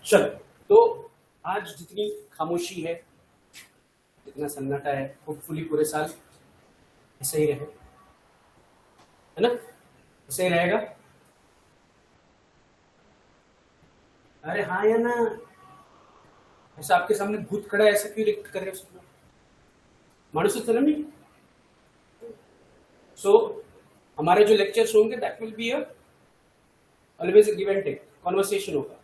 चलो, तो आज जितनी खामोशी है, जितना सन्नाटा है, होपफुली पूरे साल ऐसा ही रहे, है ना? ऐसा ही रहेगा। अरे हाँ या ना? ऐसा आपके सामने भूत खड़ा है, ऐसा क्यों रिएक्ट कर रहे हो सब लोग? मानुष तो नहीं। सो हमारे जो लेक्चर्स होंगे that will be always give and take conversation होगा.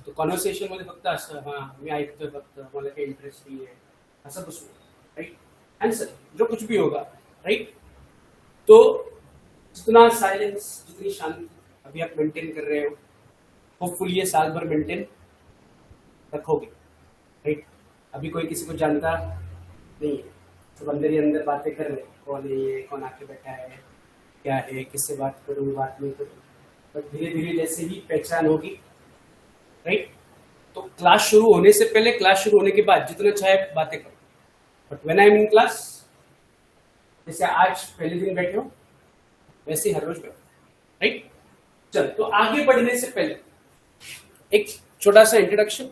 तो कॉन्वर्सेशन मध्ये फक्त असं हां मी ऐकतोय, फक्त मला काही इंटरेस्ट नाही आहे असं बसू, राइट? आंसर जो कुछ भी होगा, राइट? तो जितना साइलेंस, जितनी शांति अभी आप मेंटेन कर रहे हो, होपफुली ये साल भर मेंटेन रखोगे, राइट? अभी कोई किसी को जानता नहीं है, तो अंदर ही अंदर बातें कर रहे, कौन है ये, कौन आके बैठा है, क्या है, किससे बात करूँ, बात नहीं करूँ. बट धीरे धीरे जैसे ही पहचान होगी, राइट? तो क्लास शुरू होने से पहले, क्लास शुरू होने के बाद जितना चाहे बातें करो, but when I am in class, जैसे आज पहले दिन बैठे हो वैसे ही हर रोज बैठो, राइट? चल, तो आगे बढ़ने से पहले एक छोटा सा इंट्रोडक्शन.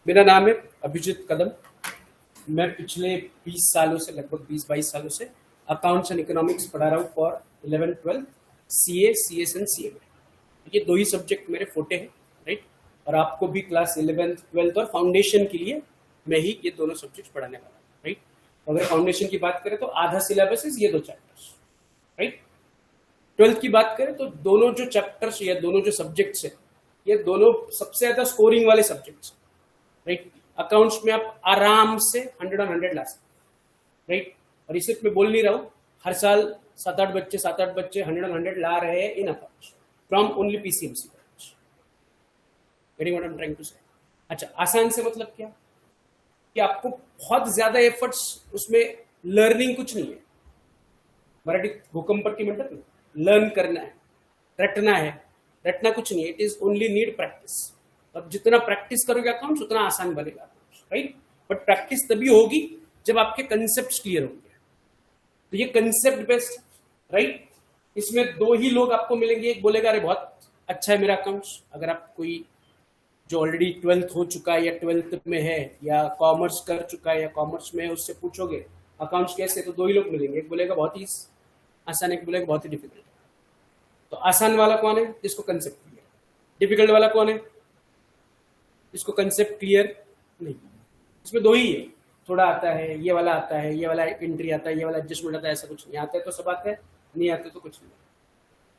मेरा नाम है अभिजीत कदम. मैं पिछले 20 सालों से, लगभग 20-22 सालों से अकाउंट्स एंड इकोनॉमिक्स पढ़ा रहा हूँ for 11th-12th CA, CS and CA. ये दो ही सब्जेक्ट मेरे फोटे हैं, राइट? और आपको भी क्लास 11th, 12th और फाउंडेशन के लिए मैं ही ये दोनों सब्जेक्ट पढ़ाने वाला हूँ, राइट? अगर फाउंडेशन की बात करें तो आधा सिलेबस ये दो चैप्टर्स, राइट? 12th की बात करें तो दोनों जो चैप्टर्स या दोनों जो सब्जेक्ट्स है, ये दोनों सबसे ज्यादा स्कोरिंग वाले सब्जेक्ट्स, राइट? अकाउंट्स में आप आराम से 100 on 100 ला सकते, राइट? और इसे मैं बोल नहीं रहा हूँ, हर साल 7-8 बच्चे 100 on 100 ला रहे हैं इन accounts from only PCMC. Getting what I am trying to say? अच्छा, आसान से मतलब क्या कि आपको बहुत ज्यादा एफर्ट्स उसमें, लर्निंग कुछ नहीं है. मराठी भूकंपट्टी म्हणतात ना, लर्न करना है, रटना है. रटना कुछ नहीं है, it is only need practice. अब जितना प्रैक्टिस करोगे अकाउंट्स उतना आसान बनेगा, राइट? बट प्रैक्टिस तभी होगी जब आपके कंसेप्ट क्लियर होंगे. तो ये कंसेप्ट बेस्ड, राइट? इसमें दो ही लोग आपको मिलेंगे. एक बोलेगा अरे बहुत अच्छा है मेरा अकाउंट्स. अगर आप कोई जो ऑलरेडी 12th हो चुका है या 12th में है या कॉमर्स कर चुका है या कॉमर्स में है, उससे पूछोगे अकाउंट्स कैसे, तो दो ही लोग मिलेंगे. एक बोलेगा बहुत ही आसान, एक बोलेगा बहुत ही डिफिकल्ट. तो आसान वाला कौन है? जिसको कंसेप्ट क्लियर. डिफिकल्ट वाला कौन है? जिसको कंसेप्ट क्लियर नहीं. इसमें दो ही है. थोड़ा आता है, ये वाला आता है, ये वाला एंट्री आता है, ये वाला एडजस्टमेंट आता है. ऐसा कुछ नहीं. आता है तो सब आता है, नहीं आते तो कुछ नहीं,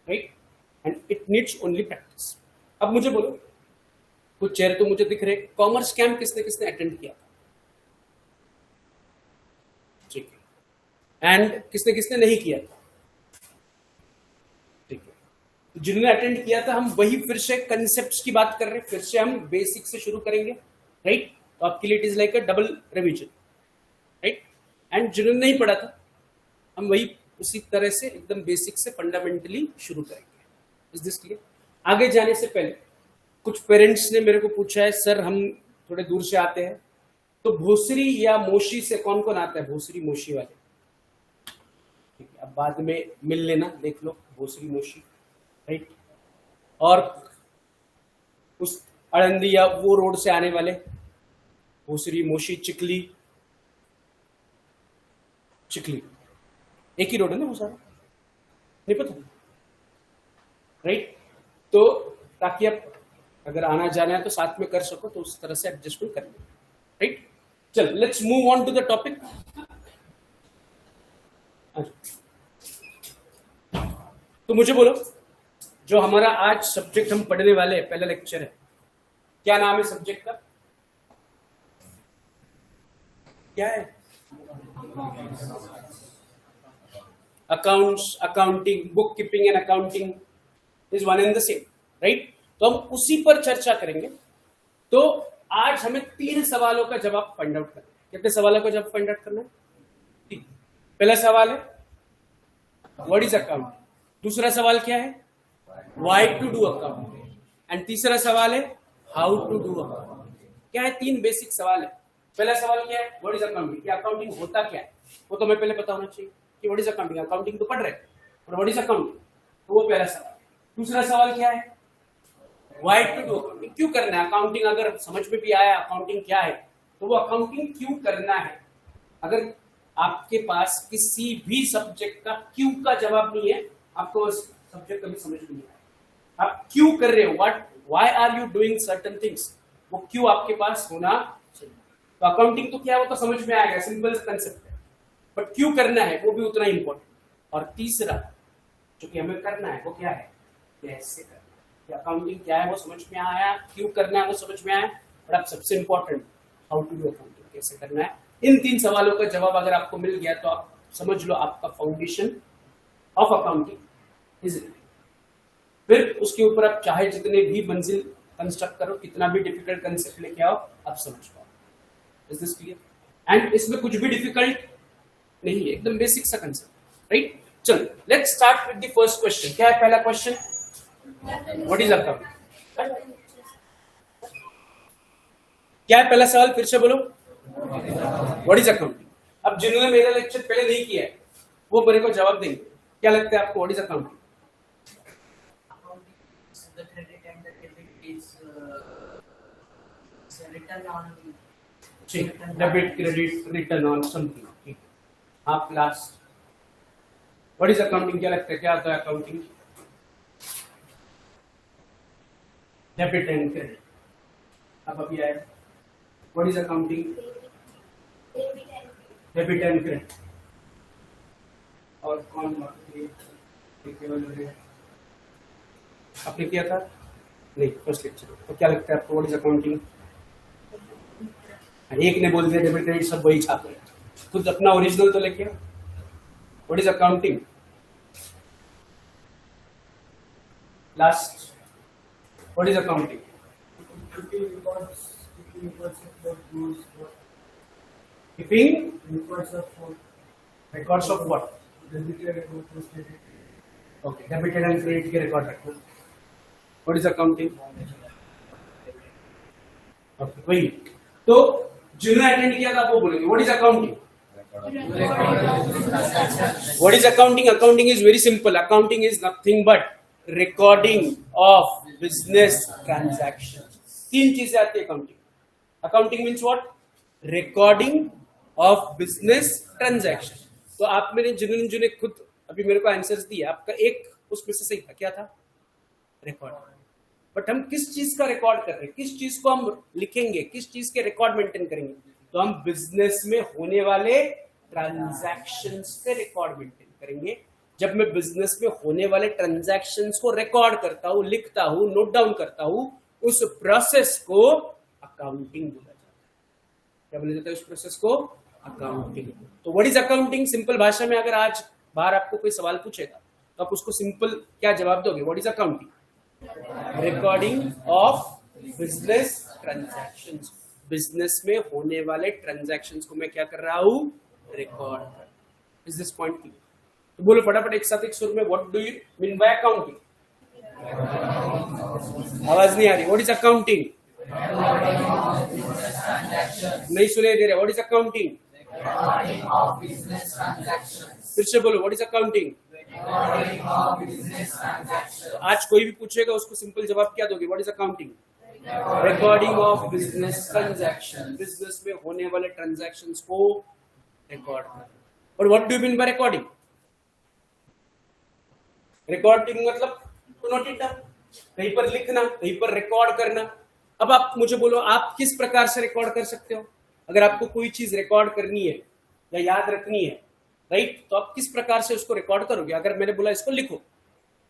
right? And it needs only practice. अब मुझे बोलो, कुछ चेहरे तो मुझे दिख रहे. कॉमर्स कैंप किसने किसने अटेंड किया था? ठीक है. एंड किसने किसने नहीं किया था? ठीक है. जिन्होंने अटेंड किया था, हम वही फिर से कंसेप्ट्स की बात कर रहे हैं. फिर से हम बेसिक से शुरू करेंगे, राइट? तो आपके लिए it is like a double revision, right? And जिन्होंने नहीं पढ़ा था, हम वही उसी तरह से एकदम बेसिक से फंडामेंटली शुरू करेंगे. Is this clear? आगे जाने से पहले कुछ पेरेंट्स ने मेरे को पूछा है, सर हम थोड़े दूर से आते हैं, तो भोसरी या मोशी से कौन कौन आता है? भोसरी मोशी वाले, ठीक है? अब बाद में मिल लेना, देख लो भोसरी मोशी, राइट? और उस आळंदी या वो रोड से आने वाले, भोसरी, मोशी, चिखली. चिखली एक ही रोड है ना वो सारा? नहीं पता, राइट? तो ताकि आप अगर आना जाना है तो साथ में कर सको, तो उस तरह से एडजस्टमेंट कर लो, राइट? चल, let's move on to the topic. तो मुझे बोलो, जो हमारा आज सब्जेक्ट हम पढ़ने वाले हैं, पहला लेक्चर है, क्या नाम है सब्जेक्ट का? क्या है? Accounts, accounting, book keeping and accounting is one and the same, right? तो हम उसी पर चर्चा करेंगे. तो आज हमें 3 सवालों का जवाब फाइंड आउट करना है. कितने सवालों का जवाब फाइंड आउट करना है? 3. पहला सवाल है व्हाट इज अकाउंट. दूसरा सवाल क्या है? Why to do account. And तीसरा सवाल है हाउ टू डू अकाउंट. क्या है? 3 बेसिक सवाल है. पहला सवाल क्या है? What is accounting. क्या अकाउंटिंग होता क्या है, वो तो हमें पहले पता होना चाहिए कि व्हाट इज अकाउंटिंग. अकाउंटिंग तो पढ़ रहे हैं, और व्हाट इज अकाउंटिंग, तो वो पहला सवाल. दूसरा सवाल क्या है? Why to do accounting. क्यों करना है। अकाउंटिंग अगर समझ में भी आया अकाउंटिंग क्या है, तो वो अकाउंटिंग क्यों करना है। अगर आपके पास किसी भी सब्जेक्ट का क्यों का जवाब नहीं है, आपको सब्जेक्ट कभी समझ में नहीं आएगा। आप क्यों कर रहे हो, why are you doing certain things, वो क्यों आपके पास होना चाहिए। तो अकाउंटिंग तो क्या है वो तो समझ में आएगा, सिंपल कंसेप्ट है, बट क्यों करना है वो भी उतना ही इंपॉर्टेंट। और तीसरा जो कि हमें करना है वो क्या है, कैसे करना है। अकाउंटिंग क्या है वो समझ में आया, क्यों करना है वो समझ में आया, और अब सबसे important how to do accounting, कैसे करना है। इन 3 सवालों का जवाब अगर आपको मिल गया तो आप समझ लो आपका foundation of accounting is ready. फिर उसके ऊपर आप चाहे जितने भी मंजिल कंस्ट्रक्ट करो, कितना भी डिफिकल्ट कंसेप्ट लेके आओ, आप समझ पाओ। Is this clear. एंड इसमें कुछ भी डिफिकल्ट नहीं है, एकदम बेसिक सा कंसेप्ट, राइट। चलो let's start with the first question. क्या है पहला क्वेश्चन, व्हाट इज अकाउंटिंग। क्या है पहला सवाल, फिर से बोलो, व्हाट इज अकाउंटिंग। अब जिन्होंने मेरा लेक्चर पहले नहीं किया है वो मेरे को जवाब देंगे। क्या लगता है आपको, what is accounting. The credit and the debit is written on debit credit return on something, ठीक है। आप लास्ट, व्हाट इज अकाउंटिंग, क्या लगता है क्या होता है अकाउंटिंग। डेबिट एंड क्रेडिट, अब अभी आया, what is accounting, debit and credit. और कौन आपने किया था, नहीं फर्स्ट लेक्चर, तो क्या लगता है आपको व्हाट इज अकाउंटिंग। एक ने बोल दिया डेबिट क्रेडिट, सब वही छाप रहे, खुद अपना ओरिजिनल तो लेके। What is accounting, last, what is accounting. Keeping records of what, okay, debited and credit के रिकॉर्ड रखना। व्हाट इज अकाउंटिंग, ओके वही। तो जिन्होंने अटेंड किया था वो बोलेंगे what is accounting. What is accounting, accounting is very simple, accounting is nothing but recording of business transaction. 3 चीजें आती है accounting. Accounting means what, recording of business transaction. तो आप मेरे जिन्होंने खुद अभी मेरे को आंसर्स दिया, आपका एक उसमें से सही था, क्या था, रिकॉर्ड। बट हम किस चीज का रिकॉर्ड कर रहे हैं, किस चीज को हम लिखेंगे, किस चीज के रिकॉर्ड मेंटेन करेंगे, तो हम बिजनेस में होने वाले ट्रांजैक्शंस के रिकॉर्ड मेंटेन करेंगे। जब मैं बिजनेस में होने वाले ट्रांजैक्शंस को रिकॉर्ड करता हूं, लिखता हूं, नोट डाउन करता हूं, उस प्रोसेस को अकाउंटिंग बोला जाता है। क्या बोला जाता है उस प्रोसेस को, अकाउंटिंग। तो व्हाट इज अकाउंटिंग, सिंपल भाषा में अगर आज बाहर आपको कोई सवाल पूछेगा तो आप उसको सिंपल क्या जवाब दोगे, what is accounting, recording of business transactions. Business में होने वाले ट्रांजैक्शंस को मैं क्या कर रहा हूं, record. Is this point clear. तो बोलो फटाफट एक साथ एक सुर में, what do you mean by accounting. आवाज नहीं आ रही, व्हाट इज अकाउंटिंग, नहीं सुनाई दे रहा, व्हाट इज अकाउंटिंग। फिर से बोलो, व्हाट इज अकाउंटिंग। आज कोई भी पूछेगा उसको सिंपल जवाब क्या दोगे, what is accounting, recording of business transaction. Business में होने वाले ट्रांजैक्शंस को रिकॉर्ड करना। और what do you mean by recording. Recording मतलब टू नोट इट डाउन, कहीं पर लिखना, कहीं पर रिकॉर्ड करना। अब आप मुझे बोलो आप किस प्रकार से रिकॉर्ड कर सकते हो। अगर आपको कोई चीज रिकॉर्ड करनी है या याद रखनी है, राइट, तो आप किस प्रकार से उसको रिकॉर्ड करोगे। अगर मैंने बोला इसको लिखो,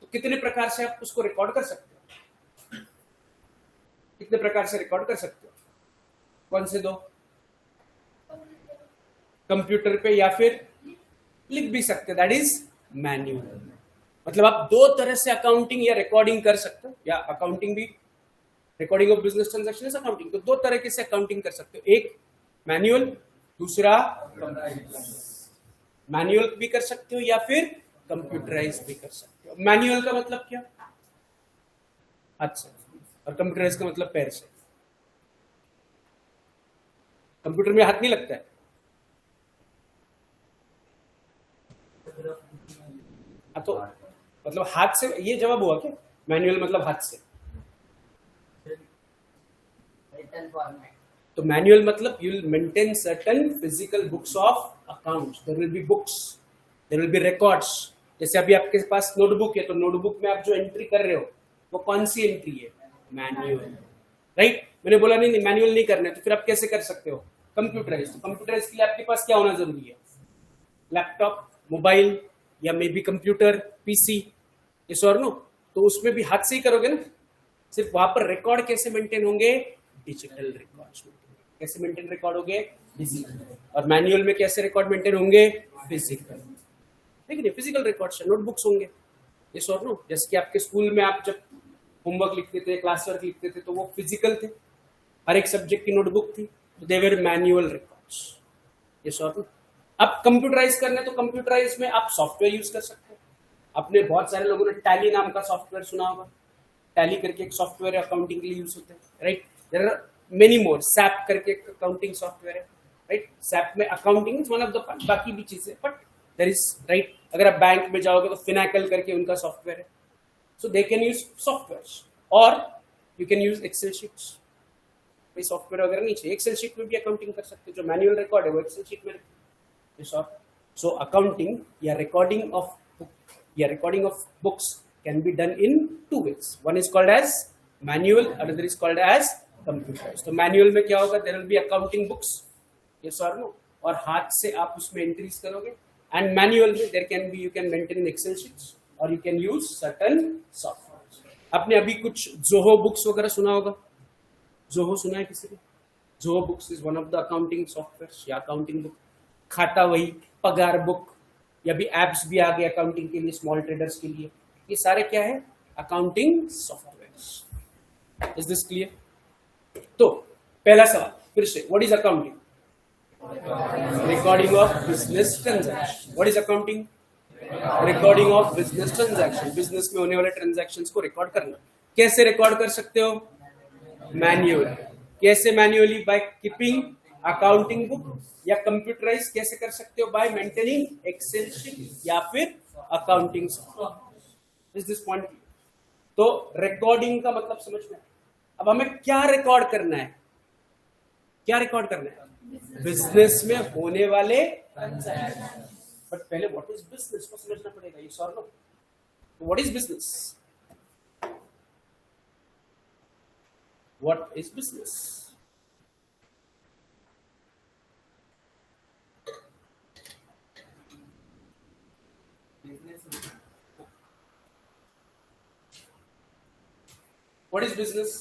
तो कितने प्रकार से आप उसको रिकॉर्ड कर सकते हो, कितने प्रकार से रिकॉर्ड कर सकते हो, कौन से दो, कंप्यूटर पे या फिर लिख भी सकते हो, दैट इज मैन्युअल। मतलब आप 2 तरह से अकाउंटिंग या रिकॉर्डिंग कर सकते हो, या अकाउंटिंग भी, recording of business transaction is accounting. तो 2 तरीके से अकाउंटिंग कर सकते हो, एक मैन्युअल, दूसरा मैन्युअल भी कर सकते हो या फिर कंप्यूटराइज भी कर सकते हो। मैन्युअल का मतलब क्या, हाथ से, और कंप्यूटराइज का मतलब पैर से। कंप्यूटर में हाथ नहीं लगता है, तो मतलब हाथ से, ये जवाब हुआ क्या, मैनुअल मतलब हाथ से। certain format. तो मैनुअल मतलब you will maintain certain physical books of accounts, there will be books, there will be records. जैसे अभी आपके पास नोटबुक है, तो नोटबुक में आप जो एंट्री कर रहे हो वो कौन सी एंट्री है? Manual, right? मैंने बोला नहीं मैनुअल नहीं करना है, तो फिर आप कैसे कर सकते हो? कंप्यूटराइज। तो कंप्यूटराइज के लिए आपके पास क्या होना जरूरी है? लैपटॉप, मोबाइल, या may be computer, PC, yes or no? तो उसमें भी हाथ से ही करोगे ना। सिर्फ वहां पर रिकॉर्ड कैसे मेंटेन होंगे? Digital records. कैसे मेंटेन रिकॉर्ड होंगे? डिजिटल। और मैनुअल में कैसे रिकॉर्ड मेंटेन होंगे? फिजिकल। ठीक है, फिजिकल रिकॉर्ड्स, नोटबुक्स होंगे, यस और नो? जैसे कि आपके स्कूल में आप जब होमवर्क लिखते थे, क्लास वर्क लिखते थे, तो वो फिजिकल थे, हर एक सब्जेक्ट की नोटबुक थी, तो दे वर manual records, yes or no? अब कंप्यूटराइज करना है, तो कंप्यूटराइज में आप सॉफ्टवेयर यूज कर सकते हो। आपने बहुत सारे लोगों ने टैली नाम का सॉफ्टवेयर सुना होगा। टैली करके एक सॉफ्टवेयर अकाउंटिंग के लिए यूज होता है, right? There are many more. SAP करके एक अकाउंटिंग सॉफ्टवेयर है, राइट? सैप में accounting is one of the, बाकी भी चीजें, बट देयर इज, राइट? अगर आप बैंक में जाओगे तो फिनाकल करके उनका सॉफ्टवेयर है। So they can use software, और you can use Excel sheets. कोई सॉफ्टवेयर वगैरह नहीं चाहिए, एक्सेल शीट में भी अकाउंटिंग कर सकते हो। जो मैनुअल रिकॉर्ड है वो एक्सेल शीट में रखते हैं। सो अकाउंटिंग या recording of books can be done in two ways. One is called as manual, another is called as computerized. तो manual में क्या होगा? There will be accounting books, yes or no? और हाथ से आप उसमें एंट्रीज करोगे। And manual में there can be, you can maintain in Excel sheets, or you can use certain software. आपने अभी कुछ जोहो बुक्स वगैरह सुना होगा? जोहो सुना है किसी ने? Zoho books is one of the accounting software या अकाउंटिंग बुक। खाता वही, पगार बुक, या भी एप्स भी आ गए अकाउंटिंग के लिए, स्मॉल ट्रेडर्स के लिए। ये सारे क्या है? Accounting software. Is this clear? तो पहला सवाल फिर से, what is accounting? Recording of business transaction. What is accounting? Recording of business transaction. Business में होने वाले ट्रांजैक्शंस को रिकॉर्ड करना। कैसे रिकॉर्ड कर सकते हो? मैन्युअली। कैसे manually? By keeping accounting book. या कंप्यूटराइज कैसे कर सकते हो? बाय मेंटेनिंग एक्सेल शीट या फिर accounting software. Is this point? तो रिकॉर्डिंग का मतलब समझ में। अब हमें क्या रिकॉर्ड करना है? क्या रिकॉर्ड करना है? बिजनेस में होने वाले ट्रांजैक्शन। बट पहले व्हाट इज बिजनेस को समझना पड़ेगा, ये solve low. What is business? What is business? What is business?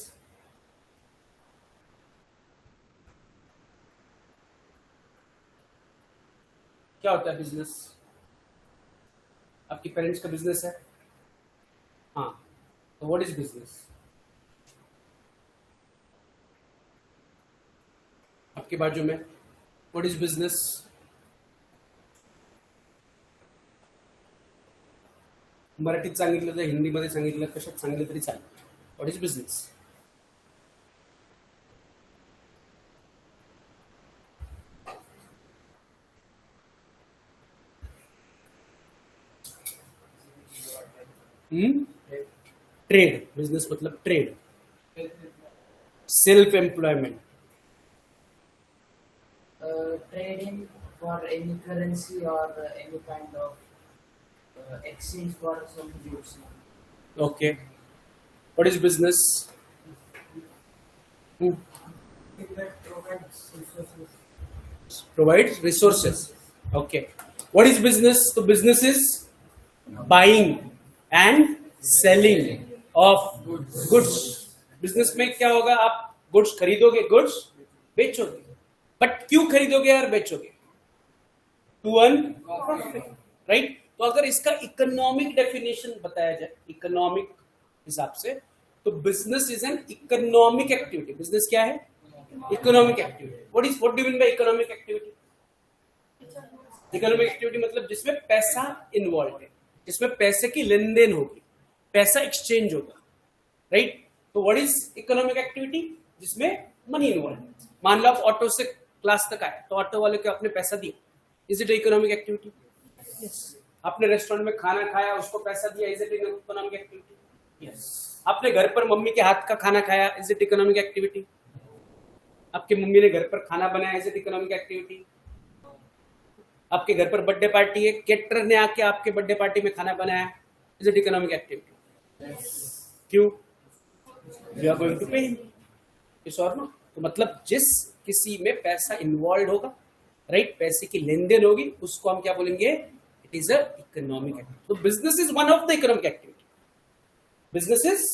क्या होता है बिजनेस? आपके पेरेंट्स का बिजनेस है, हाँ, तो व्हाट इज बिजनेस? आपके बाजू में व्हाट इज बिजनेस? मराठीत सांगितलं तर हिंदीमध्ये सांगितलं, कशात सांगितलं तरी चालेल. What is business? Trade. Business मतलब trade, self employment. Trading for any currency or any kind of exchange for some goods. Okay. What is business? Provides resources. Okay. What is business? So business is buying and selling of goods. Business में क्या होगा? आप goods खरीदोगे, goods बेचोगे. But क्यों खरीदोगे और बेचोगे? To earn profit, right? तो अगर इसका इकोनॉमिक डेफिनेशन बताया जाए, इकोनॉमिक हिसाब से, तो business is an economic activity. Business क्या है? Economic activity. What do mean by economic activity? Economic activity मतलब जिसमें पैसा इन्वॉल्व है, जिसमें पैसे की लेन देन होगी, पैसा एक्सचेंज होगा, राइट? तो व्हाट इज इकोनॉमिक एक्टिविटी? जिसमें मनी इन्वॉल्व है. मान लो आप ऑटो से क्लास तक आए, तो ऑटो वाले को आपने पैसा दिया, is it economic activity? Yes. आपने रेस्टोरेंट में खाना खाया, उसको पैसा दिया, is it economic activity? Yes. आपने घर पर मम्मी के हाथ का खाना खाया, इज इट इकोनॉमिक एक्टिविटी? आपकी मम्मी ने घर पर खाना बनाया, इज इट इकोनॉमिक एक्टिविटी? आपके घर पर बर्थडे पार्टी है, केटरर ने आके आपके बर्थडे पार्टी में खाना बनाया, इज इट इकोनॉमिक एक्टिविटी? क्यों? You are going to pay him, yes or no? तो मतलब जिस किसी में पैसा इन्वॉल्व होगा, राइट, पैसे की लेन देन होगी, उसको हम क्या बोलेंगे? It is a economic activity. तो business is one of the economic activity. Business is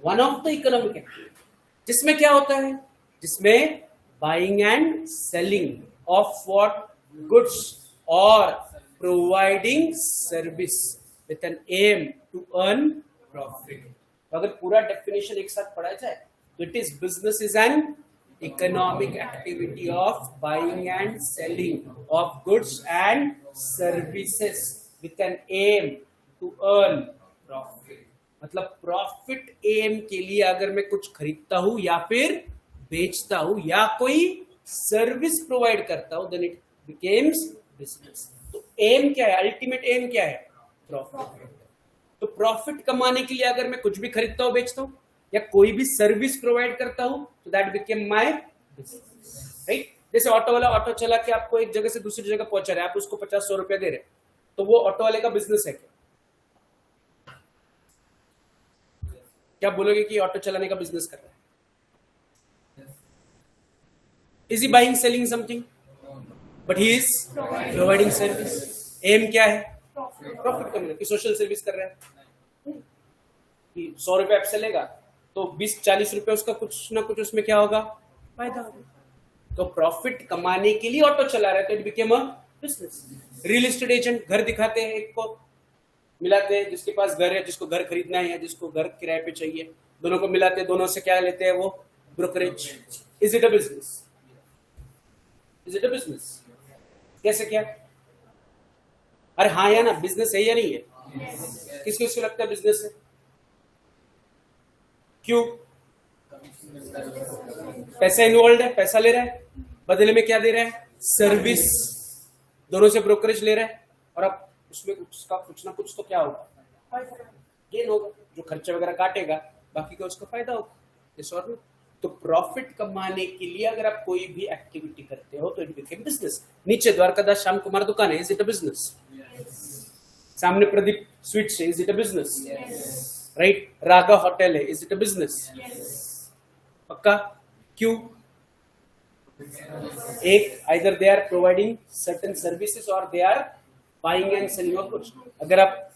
one of the economic activity. जिसमें क्या होता है? जिसमें buying and selling of what? Goods और providing service with an aim to earn profit. अगर पूरा definition एक साथ पढ़ा जाए तो it is business is an economic activity of buying and selling of goods and services with an aim to earn profit. मतलब profit M के लिए अगर मैं कुछ खरीदता हूं या फिर बेचता हूं या कोई सर्विस प्रोवाइड करता हूं, देन इट बिकेम्स बिजनेस. तो एम क्या है? अल्टीमेट एम क्या है? प्रॉफिट. तो प्रॉफिट कमाने के लिए अगर मैं कुछ भी खरीदता हूं, बेचता हूं या कोई भी सर्विस प्रोवाइड करता हूं, तो that became my business, right? जैसे ऑटो वाला ऑटो चला के आपको एक जगह से दूसरी जगह पहुंचा रहा है, आप उसको 50-100 रुपया दे रहे हैं, तो वो ऑटो वाले का बिजनेस है क्या? क्या बोलोगे कि ऑटो चलाने का बिजनेस कर रहा है? Is he buying selling something? But he is providing service. Aim क्या है? प्रॉफिट कमाना. कि सोशल सर्विस कर रहा है, कि 100 रुपए आप चलेगा तो 20-40 रुपए उसका कुछ ना कुछ उसमें क्या होगा? फायदा होगा. तो प्रॉफिट कमाने के लिए ऑटो चला रहा है, तो it became a business. Real estate agent घर दिखाते हैं, एक को मिलाते हैं, जिसके पास घर है, जिसको घर खरीदना है या जिसको घर किराए पे चाहिए, दोनों को मिलाते हैं, दोनों से क्या लेते हैं? वो brokerage. Is it a business? Is it a business? कैसे? क्या? अरे हाँ या ना, बिजनेस है या नहीं है? किसको किसको लगता है बिजनेस है? क्यों? पैसा इन्वॉल्व है, पैसा ले रहा है, बदले में क्या दे रहा है? सर्विस. दोनों से ब्रोकरेज ले रहा है, और अब उसमें उसका कुछ ना कुछ तो क्या होगा? गेन होगा. जो खर्चे वगैरह काटेगा, बाकी का उसका फायदा होगा. इस और तो प्रॉफिट कमाने के लिए अगर आप कोई भी एक्टिविटी करते हो तो इट बिकेम बिजनेस. नीचे द्वारकादास श्याम कुमार दुकान है, इज इट अ बिजनेस? सामने प्रदीप स्वीट्स है, is it a business? Right. Raga hotel है, इज इट अ बिजनेस? पक्का? क्यों? एक, either they are providing certain services और they are buying and selling of goods. अगर आप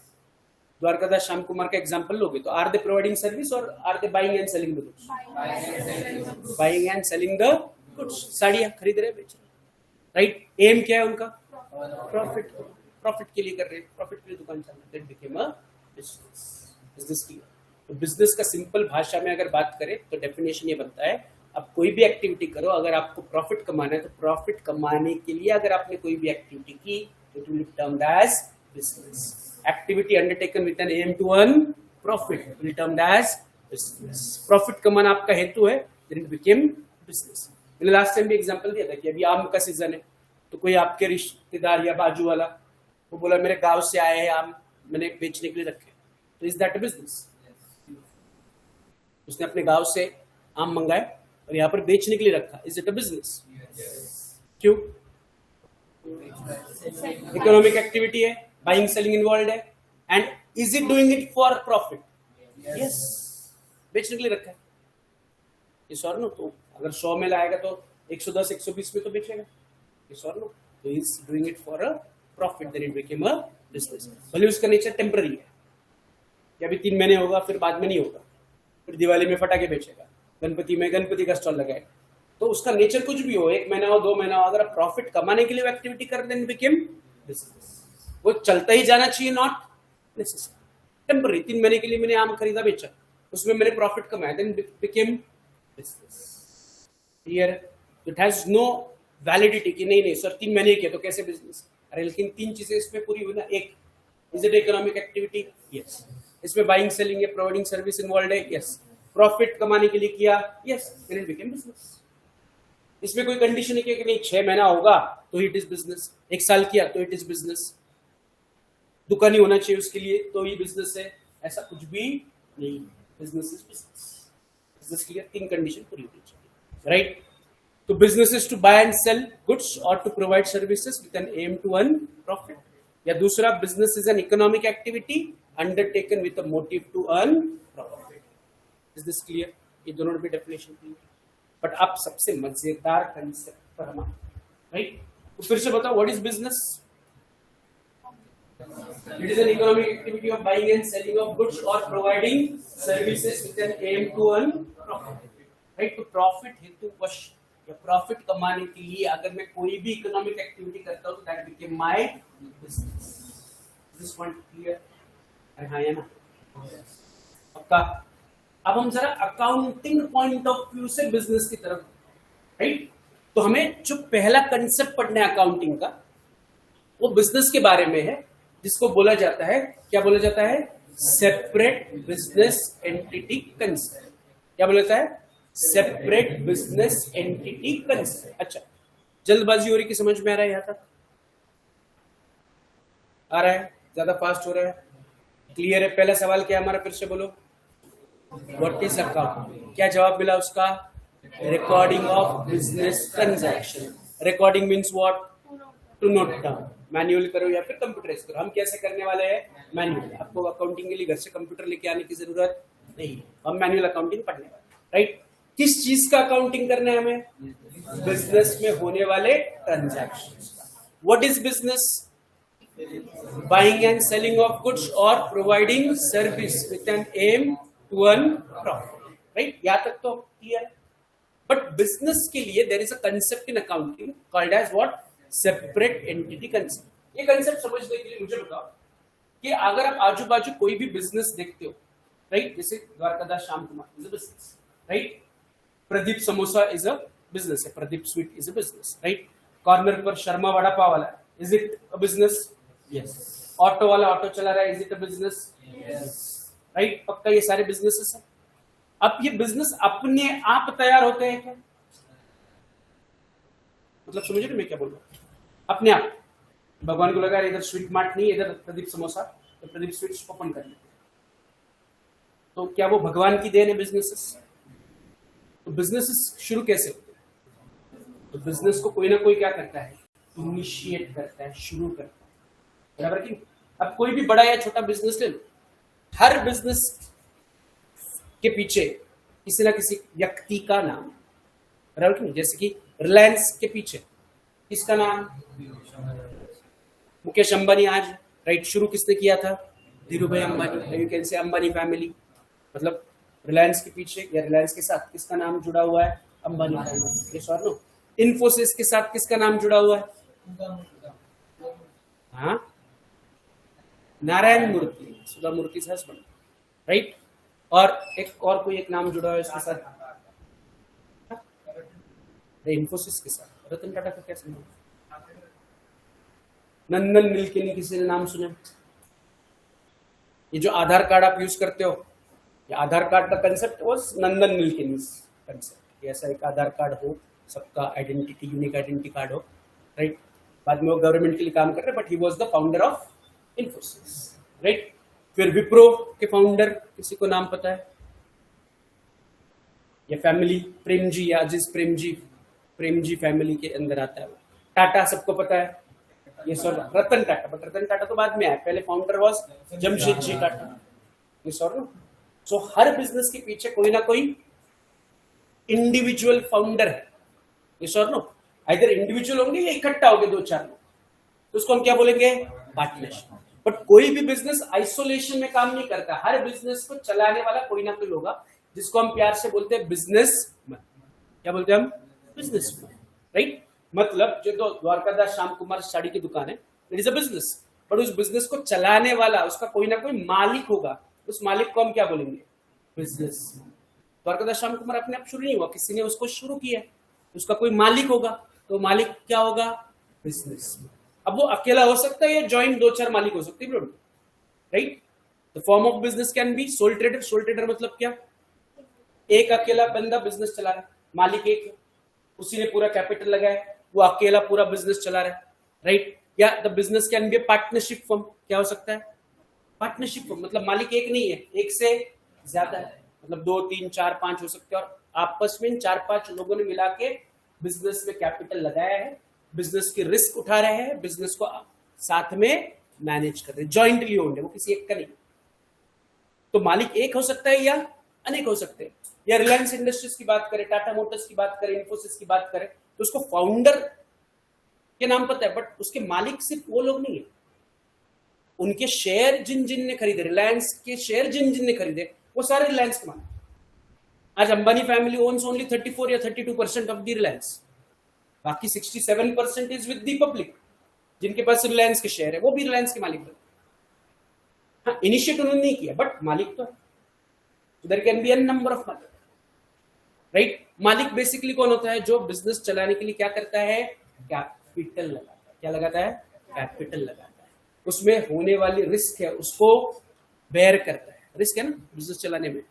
द्वारकादास श्याम कुमार का एग्जांपल लोगे तो आर दे प्रोवाइडिंग सर्विस और are they buying and selling the goods? Buying and selling the goods. साड़ियां खरीद रहे, बेच रहे, राइट. एम क्या है उनका? प्रॉफिट. प्रॉफिट के लिए कर रहे हैं, प्रॉफिट के लिए दुकान चल रही है, that became a business. Business की तो बिजनेस का सिंपल भाषा में अगर बात करें तो डेफिनेशन ये बनता है, आप कोई भी एक्टिविटी करो, अगर आपको प्रॉफिट कमाना है तो प्रॉफिट कमाने के लिए अगर आपने कोई भी एक्टिविटी की तो it will be termed as business. Activity undertaken with an aim to earn profit will termed as business. Profit कमाना आपका हेतु है, देन इट बिकेम बिजनेस. मैंने लास्ट टाइम भी एग्जांपल दिया था कि अभी आम का सीजन है, तो कोई आपके रिश्तेदार या बाजू वाला वो बोला मेरे गांव से आए हैं आम, मैंने बेचने के लिए रखे, तो इज दैट अ बिजनेस? उसने अपने गांव से आम मंगाए और यहाँ पर बेचने के लिए रखा, इज इट अ बिजनेस? क्यों? इकोनॉमिक एक्टिविटी है, बाइंग सेलिंग इन्वॉल्व है, and is it doing it for profit? Yes. बेचने के लिए रखा है, इस और नो. तो अगर 100 में लाएगा तो 110 120 में तो बेचेगा, इस और नो. तो is doing it for a profit, then it became a business. भले उसका नेचर टेम्पररी है कि अभी 3 महीने होगा, फिर बाद में नहीं होगा, फिर दिवाली में फटाके बेचेगा, गणपति में गणपति का स्टॉल लगाएगा, तो उसका नेचर कुछ भी हो, 1 महीना हो 2 महीना हो, अगर आप प्रॉफिट कमाने के लिए वो एक्टिविटी कर दें बिकेम बिजनेस. वो चलता ही जाना चाहिए, नॉट नेसेसरी. टेम्पररी 3 महीने के लिए मैंने आम खरीदा बेचा, उसमें मैंने प्रॉफिट कमाया, then became business. Clear? It has no validity कि नहीं सर 3 महीने किया तो कैसे बिजनेस? अरे लेकिन 3 चीजें इसमें पूरी हुई ना. एक, is it economic activity? Yes. इसमें बाइंग सेलिंग है, प्रोवाइडिंग सर्विस इन्वॉल्व है, यस. प्रॉफिट कमाने के लिए किया, yes, then it became business. इसमें कोई कंडीशन है कि नहीं 6 महीना होगा तो इट इज बिजनेस, 1 साल किया तो इट इज बिजनेस, दुकान ही होना चाहिए उसके लिए तो ही बिजनेस है, ऐसा कुछ भी नहीं. Business is business. बिजनेस के लिए 3 कंडीशन पूरी होनी चाहिए, राइट? तो business is to buy and sell goods और to provide services with an aim to earn profit. या दूसरा, business is an economic activity undertaken with a motive to earn profit. Is this clear? ये दोनों भी definition clear. But अब सबसे मजेदार concept पर हम राइट। तो फिर से बताओ, what is business? It is an economic activity of buying and selling of goods or providing services with an aim to earn profit. Right? तो प्रॉफिट हेतुवश या प्रॉफिट कमाने के लिए अगर मैं कोई भी इकोनॉमिक एक्टिविटी करता हूँ तो that became my business. This point clear? अरे हाँ, या ना? पक्का? अब हम जरा अकाउंटिंग पॉइंट ऑफ व्यू से बिजनेस की तरफ, राइट? तो हमें जो पहला कंसेप्ट पढ़ना है अकाउंटिंग का, वो बिजनेस के बारे में है, जिसको बोला जाता है, क्या बोला जाता है? Separate business entity concept. क्या बोला जाता है? Separate business entity concept. अच्छा, जल्दबाजी हो रही कि समझ में आ रहा है? यहां तक आ रहा है? ज्यादा फास्ट हो रहा है? क्लियर है? पहला सवाल क्या हमारा, फिर से बोलो, व्हाट इज अकाउंट? क्या जवाब मिला उसका? Recording of business transaction. Recording means what? To note down. Manual करो या फिर कंप्यूटराइज करो। हम कैसे करने वाले हैं? मैन्युअल। आपको अकाउंटिंग के लिए घर से कंप्यूटर लेके आने की जरूरत नहीं है, हम मैन्युअल अकाउंटिंग पढ़ने वाले, राइट? किस चीज का अकाउंटिंग करना है हमें? बिजनेस में होने वाले ट्रांजैक्शंस का। What is business? Buying and selling of goods और providing service with an aim to earn profit, right? यहां तक तो क्लियर है। बट बिजनेस के लिए there is a concept in accounting called as what? Separate entity concept. ये concept समझने के लिए मुझे बताओ कि अगर आप आजू बाजू कोई भी बिजनेस देखते हो, राइट? जैसे Dwarkadas Shyam Kumar is a business, right? Pradeep samosa is a business है, Pradeep sweet is a business, right? Corner पर शर्मा वड़ा पाव वाला, is it a business? Yes. Auto वाला ऑटो चला रहा है, is it a business? Yes, right? पक्का ये सारे बिजनेसेस हैं। अब ये बिजनेस अपने आप तैयार होते हैं क्या? मतलब समझ रहे मैं क्या बोल रहा हूँ? अपने आप भगवान को लगा इधर स्वीट मार्ट नहीं, इधर प्रदीप समोसा, तो प्रदीप स्वीट्स ओपन कर लेते। तो क्या वो भगवान की देन है बिजनेसेस? तो बिजनेसेस शुरू कैसे होते हैं? तो बिजनेस को कोई ना कोई क्या करता है? इनिशिएट करता है, शुरू करता है, बराबर की? अब कोई भी बड़ा या छोटा बिजनेस ले लो, हर बिजनेस के पीछे किसी ना किसी व्यक्ति का नाम, बराबर की? जैसे कि रिलायंस के पीछे किसका नाम? मुकेश अंबानी। आज राइट, शुरू किसने किया था? धीरू भाई Ambani. You can say Ambani family. मतलब रिलायंस के पीछे या रिलायंस के साथ किसका नाम जुड़ा हुआ है? Ambani family. Yes or no? Infosys के साथ किसका नाम जुड़ा हुआ है? हाँ, नारायण मूर्ति, सुधा मूर्ति से हस्बैंड, राइट? और एक और कोई एक नाम जुड़ा हुआ है इसके साथ, इन्फोसिस के साथ रतन टाटा का क्या संबंध? नंदन नीलकेनी, किसी ने नाम सुना? ये जो आधार कार्ड आप यूज करते हो, ये आधार कार्ड का concept was Nandan Nilekani concept. ऐसा एक आधार कार्ड हो, सबका आइडेंटिटी, यूनिक आइडेंटिटी कार्ड हो, राइट? बाद में वो गवर्नमेंट के लिए काम कर रहे, but he was the founder of Infosys, right? फिर विप्रो के फाउंडर किसी को नाम पता है? ये फैमिली प्रेमजी या अजीज प्रेमजी फैमिली के अंदर आता है। टाटा सबको पता है, ये सर रतन टाटा, बट रतन टाटा तो बाद में आया, पहले फाउंडर वाज जमशेदजी टाटा। ये सर नो? सो हर बिजनेस के पीछे कोई ना कोई इंडिविजुअल फाउंडर है। ये सर नो? आइदर इंडिविजुअल होंगे या इकट्ठा होंगे दो चार लोग, तो उसको हम क्या बोलेंगे? पार्टनरशिप। बट कोई भी बिजनेस आइसोलेशन में काम नहीं करता, हर बिजनेस को चलाने वाला कोई ना कोई होगा, जिसको हम प्यार से बोलते हैं बिजनेसमैन। क्या बोलते हैं हम? Businessman, right? मतलब जो तो द्वारकादास श्याम कुमार साड़ी की दुकान है, it is a business, but उस बिजनेस को चलाने वाला, उसका कोई ना कोई मालिक होगा, उस मालिक को हम क्या बोलेंगे? बिजनेसमैन। द्वारकादास श्याम कुमार अपने आप शुरू नहीं हुआ, किसी ने उसको शुरू किया, उसका कोई मालिक होगा, तो मालिक क्या होगा? बिजनेसमैन। अब वो अकेला हो सकता है या ज्वाइंट दो चार मालिक हो सकते हैं, right? The form of business can be soul trader. Sole trader मतलब क्या? एक अकेला बंदा बिजनेस चला रहा है, मालिक एक है, उसी ने पूरा कैपिटल लगाया, वो अकेला पूरा बिजनेस चला रहा है, राइट? या the business can be partnership firm. क्या हो सकता है? पार्टनरशिप फर्म मतलब मालिक एक नहीं है, एक से ज्यादा है, मतलब 2 3 4 5 हो सकते हैं, और आपस में 4 5 लोगों ने मिला के बिजनेस में कैपिटल लगाया है, बिजनेस की रिस्क उठा रहे हैं, बिजनेस को साथ में मैनेज कर रहे हैं, जॉइंटली ओन्ड है, वो किसी एक का नहीं। तो मालिक एक हो सकता है या अनेक हो सकते हैं। या रिलायंस इंडस्ट्रीज की बात करें, टाटा मोटर्स की बात करें, इन्फोसिस की बात करें, तो उसको फाउंडर के नाम पता है, बट उसके मालिक सिर्फ वो लोग नहीं है। उनके शेयर जिन जिन ने खरीदे, रिलायंस के शेयर जिन जिन ने खरीदे, वो सारे रिलायंस के मालिक। आज अंबानी फैमिली ओन्स ओनली 34 या 32% ऑफ द रिलायंस, बाकी 67% इज विद द पब्लिक। जिनके पास रिलायंस के शेयर है वो भी रिलायंस के मालिक बने। हाँ, इनिशिएट उन्होंने नहीं किया, बट मालिक तो है। There can be an number of मालिक, राइट। मालिक बेसिकली कौन होता है? जो बिजनेस चलाने के लिए क्या करता है? कैपिटल लगाता है। क्या लगाता है? कैपिटल लगाता है। उसमें होने वाली रिस्क है उसको बेयर करता है। रिस्क है ना बिजनेस चलाने में,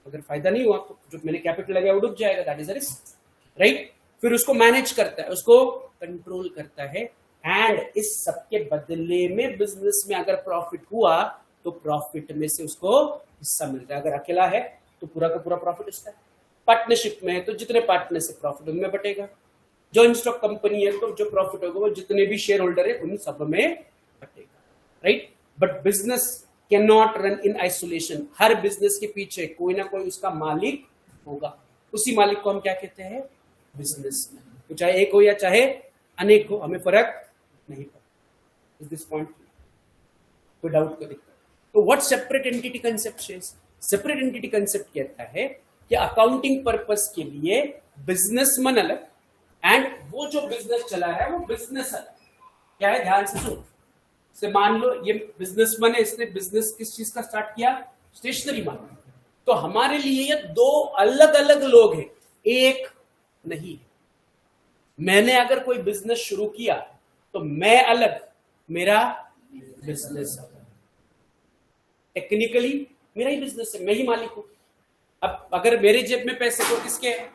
अगर फायदा नहीं हुआ तो जो मैंने कैपिटल लगाया वो डूब जाएगा, that is a risk, right. फिर उसको मैनेज करता है, उसको कंट्रोल करता है, एंड इस सबके बदले में बिजनेस में अगर प्रॉफिट हुआ तो प्रॉफिट में से उसको हिस्सा मिलता है। अगर अकेला है तो पूरा का पूरा प्रॉफिट उसका है, पार्टनरशिप में है तो जितने पार्टनर से प्रॉफिट उनमें बटेगा, जॉइंट स्टॉक कंपनी है तो जो प्रॉफिट होगा वो जितने भी शेयर होल्डर है उन सब में बटेगा, right. But business can not run in isolation. हर बिजनेस के पीछे कोई ना कोई उसका मालिक होगा, उसी मालिक को हम क्या कहते हैं? बिजनेसमैन। तो चाहे एक हो या चाहे अनेक हो, हमें फर्क नहीं पड़ता। इज दिस पॉइंट कोई डाउट को दिक्कत? तो what separate entity concept says? Separate entity concept कहता है कि अकाउंटिंग पर्पस के लिए बिजनेसमैन अलग, एंड वो जो बिजनेस चला है वो बिजनेस अलग। क्या है? ध्यान से सुनो। से मान लो ये बिजनेसमैन है, इसने बिजनेस किस चीज का स्टार्ट किया? Stationery market. तो हमारे लिए ये दो अलग अलग लोग हैं, एक नहीं है। मैंने अगर कोई बिजनेस शुरू किया तो मैं अलग, मेरा बिजनेस अलग। टेक्निकली मेरा ही बिजनेस है, मैं ही मालिक हूं। अब अगर मेरे जेब में पैसे तो किसके हैं?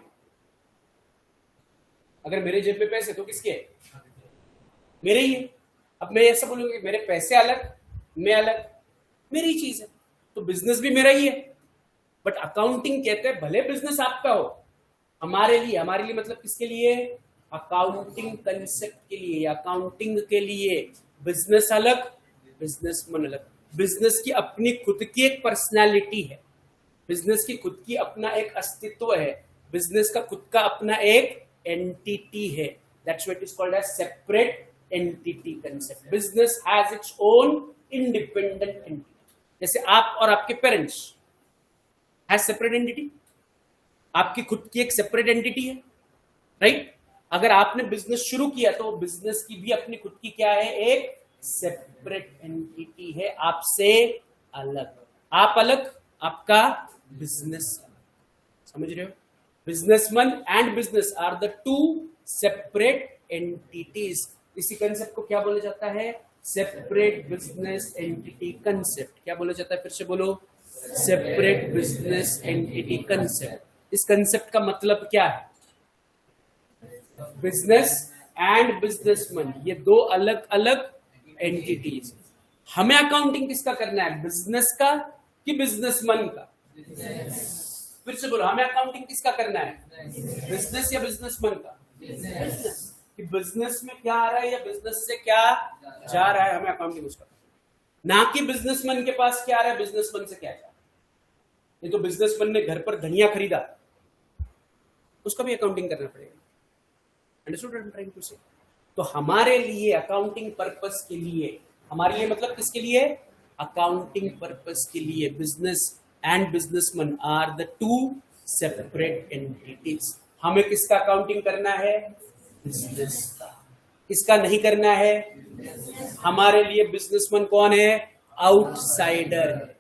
अगर मेरे जेब में पैसे तो किसके हैं? मेरे ही है। अब मैं ऐसा बोलूंगा मेरे पैसे अलग, मैं अलग, मेरी चीज है, तो बिजनेस भी मेरा ही है। बट अकाउंटिंग कहते हैं भले बिजनेस आपका हो, हमारे लिए मतलब किसके लिए? अकाउंटिंग कंसेप्ट के लिए, अकाउंटिंग के लिए बिजनेस अलग, बिजनेसमैन अलग। बिजनेस की अपनी खुद की एक पर्सनालिटी है, बिजनेस की खुद की अपना एक अस्तित्व है, बिजनेस का खुद का अपना एक एंटिटी है। That's what is called as separate entity concept. Business has its own independent entity. जैसे आप और आपके पेरेंट्स हैज सेपरेट एंटिटी, आपकी खुद की एक सेपरेट एंटिटी है, राइट। अगर आपने बिजनेस शुरू किया तो बिजनेस की भी अपनी खुद की क्या है? एक सेपरेट एंटिटी है, आपसे अलग। आप अलग, आपका बिजनेस अलग। समझ रहे हो? Businessman and business are the two separate entities. इसी कंसेप्ट को क्या बोला जाता है? Separate business entity concept. क्या बोला जाता है? फिर से बोलो, सेपरेट बिजनेस एंटिटी कंसेप्ट। इस कंसेप्ट का मतलब क्या है? बिजनेस एंड बिजनेसमैन, ये दो अलग अलग एंटिटीज। हमें अकाउंटिंग किसका करना है? बिजनेस का कि बिजनेसमैन का? फिर से बोलो, हमें अकाउंटिंग किसका करना है? बिजनेस या बिजनेसमैन का? बिजनेस। कि बिजनेस में क्या आ रहा है या बिजनेस से क्या जा रहा है, हमें अकाउंटिंग उसका, ना कि बिजनेसमैन के पास क्या आ रहा है, बिजनेसमैन से क्या जा रहा है। ये तो बिजनेसमैन ने घर पर धनिया खरीदा, उसका भी अकाउंटिंग करना पड़ेगा। Understood what I am trying to say? तो हमारे लिए अकाउंटिंग पर्पस के लिए, हमारे लिए मतलब किसके लिए? अकाउंटिंग पर्पस के लिए business and businessman are the two separate entities. हमें किसका अकाउंटिंग करना है? बिजनेस का। किसका नहीं करना है? हमारे लिए बिजनेसमैन कौन है? आउटसाइडर है।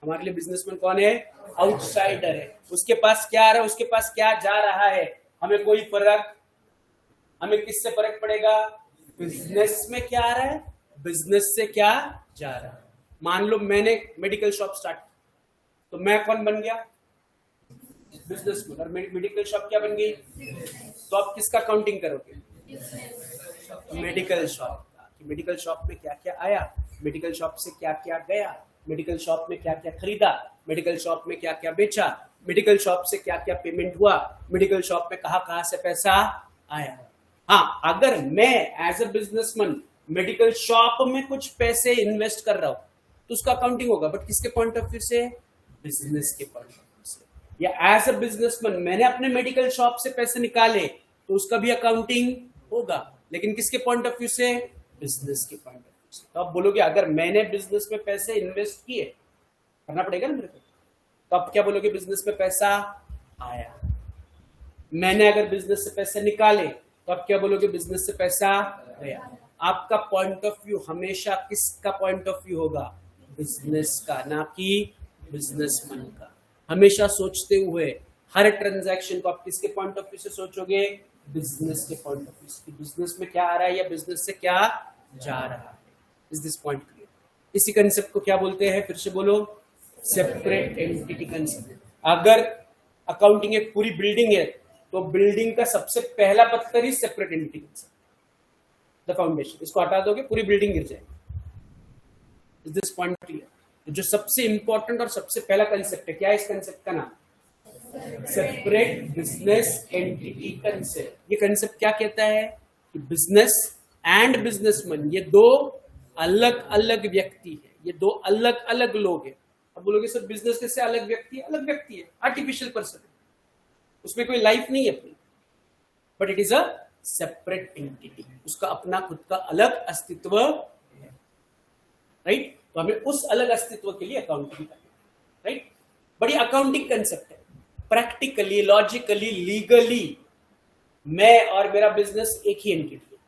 हमारे लिए बिजनेसमैन कौन है? आउटसाइडर है। उसके पास क्या आ रहा है, उसके पास क्या जा रहा है, हमें कोई फर्क, हमें किससे फर्क पड़ेगा? बिजनेस में क्या आ रहा है, बिजनेस से क्या जा रहा है। मान लो मैंने मेडिकल शॉप स्टार्ट, तो मैं कौन बन गया? बिजनेसमैन। और मेडिकल शॉप क्या बन गई? तो आप किसका काउंटिंग करोगे? मेडिकल शॉप का। मेडिकल शॉप में क्या क्या आया, मेडिकल शॉप से क्या क्या गया, मेडिकल शॉप में क्या क्या खरीदा, मेडिकल शॉप में क्या क्या बेचा, मेडिकल शॉप से क्या क्या पेमेंट हुआ, मेडिकल शॉप में कहाँ कहाँ से पैसा आया। हाँ, अगर मैं as a businessman medical shop में कुछ पैसे इन्वेस्ट कर रहा हूं तो उसका अकाउंटिंग होगा, बट किसके पॉइंट ऑफ व्यू से? बिजनेस के पॉइंट ऑफ व्यू से। या एज अ बिजनेसमैन मैंने अपने मेडिकल शॉप से पैसे निकाले तो उसका भी अकाउंटिंग होगा, लेकिन किसके पॉइंट ऑफ व्यू से? बिजनेस के पॉइंट ऑफ व्यू से। तो आप बोलोगे अगर मैंने बिजनेस में पैसे इन्वेस्ट किए, करना पड़ेगा ना मेरे को, तो आप क्या बोलोगे? बिजनेस में पैसा आया। मैंने अगर बिजनेस से पैसे निकाले तो आप क्या बोलोगे? बिजनेस से पैसा गया। आपका पॉइंट ऑफ व्यू हमेशा किसका पॉइंट ऑफ व्यू होगा? बिजनेस का, ना कि बिजनेसमैन का। हमेशा सोचते हुए हर ट्रांजैक्शन को आप किसके पॉइंट ऑफ व्यू से सोचोगे? बिजनेस के पॉइंट ऑफ व्यू से। बिजनेस में क्या आ रहा है या बिजनेस से क्या जा रहा है। Is this point clear? इसी कंसेप्ट को क्या बोलते हैं? फिर से बोलो, सेपरेट एंटिटी कंसेप्ट। अगर अकाउंटिंग एक पूरी बिल्डिंग है तो बिल्डिंग का सबसे पहला पत्थर ही separate entity concept, the foundation. इसको हटा दोगे पूरी बिल्डिंग गिर जाएगी। Is this point clear? जो सबसे इंपॉर्टेंट और सबसे पहला कंसेप्ट है, क्या है इस कंसेप्ट का नाम? Separate business entity concept. ये कंसेप्ट क्या कहता है कि बिजनेस एंड बिजनेसमैन ये दो अलग अलग व्यक्ति है, ये दो अलग अलग लोग हैं। अब बोलोगे सर बिजनेस कैसे अलग व्यक्ति है? अलग व्यक्ति है, आर्टिफिशियल पर्सन है, उसमें कोई लाइफ नहीं है अपनी, but it is a separate entity. उसका अपना खुद का अलग अस्तित्व है, राइट? तो हमें उस अलग अस्तित्व के लिए अकाउंटिंग करनी है, राइट? बड़ी अकाउंटिंग कंसेप्ट है। प्रैक्टिकली, लॉजिकली, लीगली मैं और मेरा बिजनेस एक ही एंटिटी है।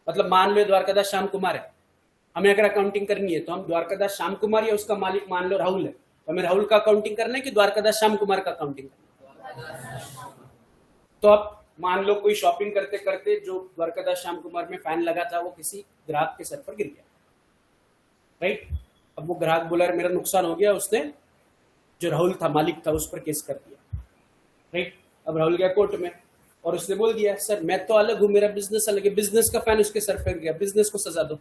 मतलब मान लो द्वारकादास श्याम कुमार है, हमें अगर अकाउंटिंग करनी है तो हम द्वारकादास श्याम कुमार या उसका मालिक मान लो राहुल है, तो हमें राहुल का अकाउंटिंग करना है कि द्वारकादास श्याम कुमार का अकाउंटिंग करना है? तो आप मान लो कोई शॉपिंग करते करते जो द्वारकादास श्याम कुमार में फैन लगा था वो किसी ग्राहक के सर पर गिर गया, राइट? अब वो ग्राहक बोला मेरा नुकसान हो गया, उसने जो राहुल था मालिक था उस पर केस कर दिया, राइट? अब राहुल गया कोर्ट में और उसने बोल दिया सर मैं तो अलग हूं, मेरा बिजनेस अलग है, बिजनेस का फैन उसके सर पर गया, बिजनेस को सजा दो।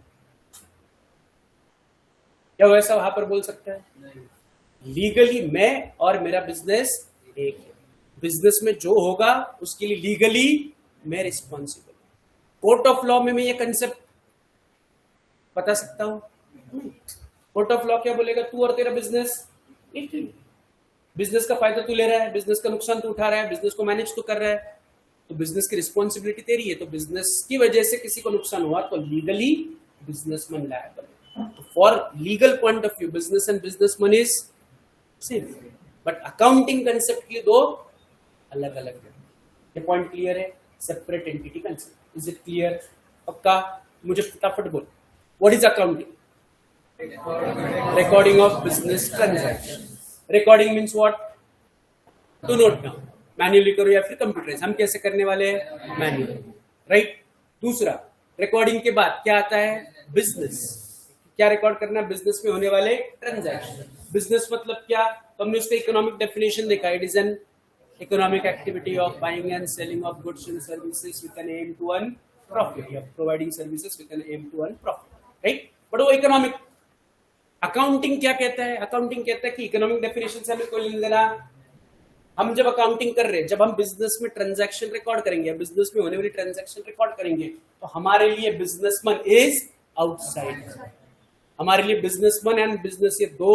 क्या वो ऐसा वहां पर बोल सकता है? लीगली मैं और मेरा बिजनेस एक है, बिजनेस में जो होगा उसके लिए लीगली मैं रिस्पॉन्सिबल। कोर्ट ऑफ लॉ में मैं ये कंसेप्ट बता सकता हूं? कोर्ट ऑफ लॉ क्या बोलेगा? तू और तेरा बिजनेस एक ही, बिजनेस का फायदा तू ले रहा है, बिजनेस का नुकसान तू उठा रहा है, बिजनेस को मैनेज तू कर रहा है, तो बिजनेस की रिस्पॉन्सिबिलिटी तेरी है। तो बिजनेस की वजह से किसी को नुकसान हुआ तो लीगली बिजनेसमैन लायबल है। तो for legal point of view business and businessman is same, but accounting concept के लिए दो अलग अलग है। ये पॉइंट क्लियर है? Separate entity concept. Is it clear? पक्का? मुझे फटाफट बोल, what is accounting? Recording of business transaction. Recording means what? To note down. Manually करो या फिर कंप्यूटराइज, हम कैसे करने वाले हैं? Manually, right? दूसरा, रिकॉर्डिंग के बाद क्या आता है? बिजनेस। क्या रिकॉर्ड करना? बिजनेस में होने वाले ट्रांजैक्शन। बिजनेस मतलब क्या? तो हमने उसका इकोनॉमिक डेफिनेशन देखा, it is an economic activity of buying and selling of goods and services with an aim to earn profit, या providing services with an aim to earn profit, right? But वो economic. Accounting क्या कहता है? Accounting कहता है कि economic definition से हमें कोई लेना देना। हम जब अकाउंटिंग कर रहे हैं, जब हम बिजनेस में ट्रांजैक्शन रिकॉर्ड करेंगे, बिजनेस में होने वाली ट्रांजैक्शन रिकॉर्ड करेंगे, तो हमारे लिए बिजनेसमैन इज आउटसाइडर। हमारे लिए बिजनेसमैन एंड बिजनेस ये दो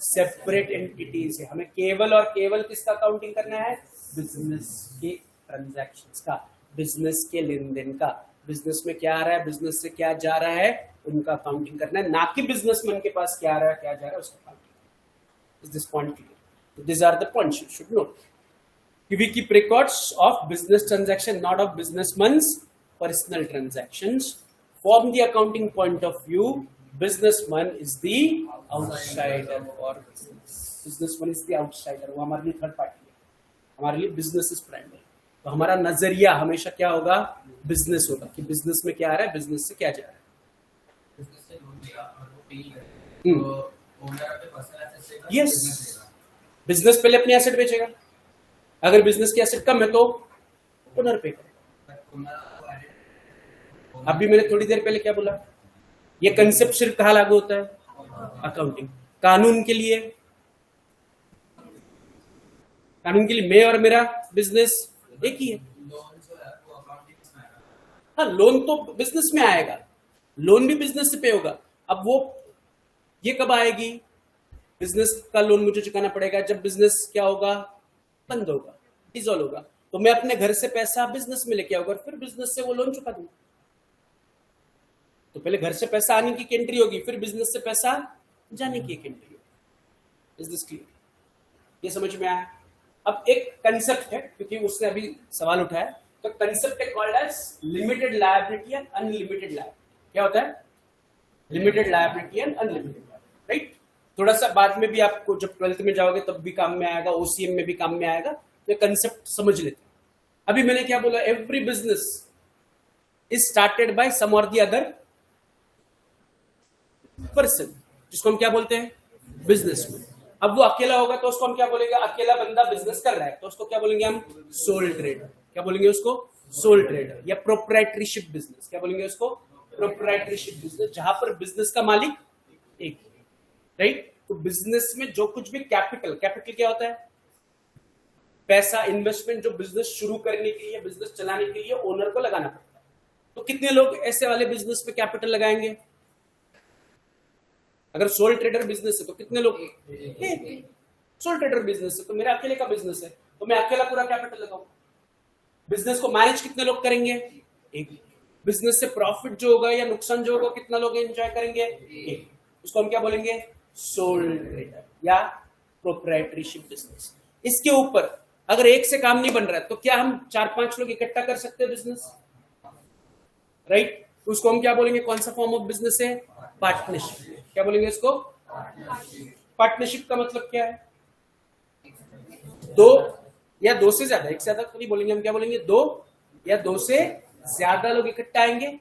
सेपरेट एंटिटीज है। हमें केवल और केवल किसका अकाउंटिंग करना है? बिजनेस के ट्रांजैक्शंस का, बिजनेस के लेन देन का, बिजनेस में क्या आ रहा है, बिजनेस से क्या जा रहा है, उनका अकाउंटिंग करना है, ना कि बिजनेसमैन के पास क्या आ रहा है क्या जा रहा है उसका accounting. Is this point clear? These are the points you should note. We keep records of business transaction, not of businessman's personal transactions. From the accounting point of view, businessman is the outsider for business. Businessman is the outsider. वो हमारे लिए third party है, हमारे लिए business is primary. तो हमारा नजरिया हमेशा क्या होगा? बिजनेस होगा, कि बिजनेस में क्या आ रहा है, बिजनेस से क्या जा रहा है। यस, बिजनेस पहले अपनी एसेट बेचेगा, अगर बिजनेस की एसेट कम है तो ओनर पे करेगा। अभी मैंने थोड़ी देर पहले क्या बोला? ये कंसेप्ट सिर्फ कहाँ लागू होता है? अकाउंटिंग। कानून के लिए कानून के लिए मैं और मेरा बिजनेस एक ही है। हाँ, लोन तो बिजनेस में आएगा, लोन भी बिजनेस से पे होगा। अब वो ये कब आएगी? बिजनेस का लोन मुझे चुकाना पड़ेगा जब बिजनेस क्या होगा, बंद होगा, डिसॉल्व होगा। तो मैं अपने घर से पैसा बिजनेस में लेके आऊंगा और फिर बिजनेस से वो लोन चुका दूंगा। तो पहले घर से पैसा आने की एंट्री होगी, फिर बिजनेस से पैसा जाने की एक एंट्री होगी। Is this clear? ये समझ में आया? अब एक कंसेप्ट है, क्योंकि उसने अभी सवाल उठाया, तो कंसेप्ट है called as limited liability and unlimited liability. क्या होता है? Limited liability and unlimited liability, right? थोड़ा सा बाद में भी आपको जब 12th में जाओगे तब भी काम में आएगा, ओसीएम में भी काम में आएगा। ये कंसेप्ट समझ लेते हैं। अभी मैंने क्या बोला? Every business is started by some और द अदर पर्सन, जिसको हम क्या बोलते हैं? बिजनेसमैन। अब वो अकेला होगा तो उसको हम क्या बोलेंगे? अकेला बंदा बिजनेस कर रहा है तो उसको क्या बोलेंगे हम? Soul trader. क्या बोलेंगे उसको? सोल ट्रेडर या प्रोप्राइटरीशिप बिजनेस। क्या बोलेंगे उसको? प्रोप्राइटरीशिप बिजनेस, जहां पर बिजनेस का मालिक एक है, राइट? तो बिजनेस में जो कुछ भी कैपिटल क्या होता है? पैसा, इन्वेस्टमेंट जो बिजनेस शुरू करने के लिए, बिजनेस चलाने के लिए ओनर को लगाना पड़ता है। तो कितने लोग ऐसे वाले बिजनेस में कैपिटल लगाएंगे? अगर सोल ट्रेडर बिजनेस है तो कितने लोग? सोल ट्रेडर बिजनेस है तो मेरा अकेले का बिजनेस है तो मैं अकेला पूरा कैपिटल लगाऊंगा। बिजनेस को मैनेज कितने लोग करेंगे? एक। बिजनेस से प्रॉफिट जो होगा या नुकसान जो होगा कितना लोग एंजॉय करेंगे? एक। उसको हम क्या बोलेंगे? सोल ट्रेडर या प्रोप्राइटरीशिप बिजनेस। इसके ऊपर अगर एक से काम नहीं बन रहा है तो क्या हम 4-5 लोग इकट्ठा कर सकते हैं बिजनेस, राइट? उसको हम क्या बोलेंगे? कौन सा फॉर्म ऑफ बिजनेस है? पार्टनरशिप। क्या बोलेंगे इसको? पार्टनरशिप का मतलब क्या है? दो या दो से ज्यादा, एक से ज्यादा तो नहीं बोलेंगे हम, क्या बोलेंगे? दो या दो से ज्यादा लोग इकट्ठा आएंगे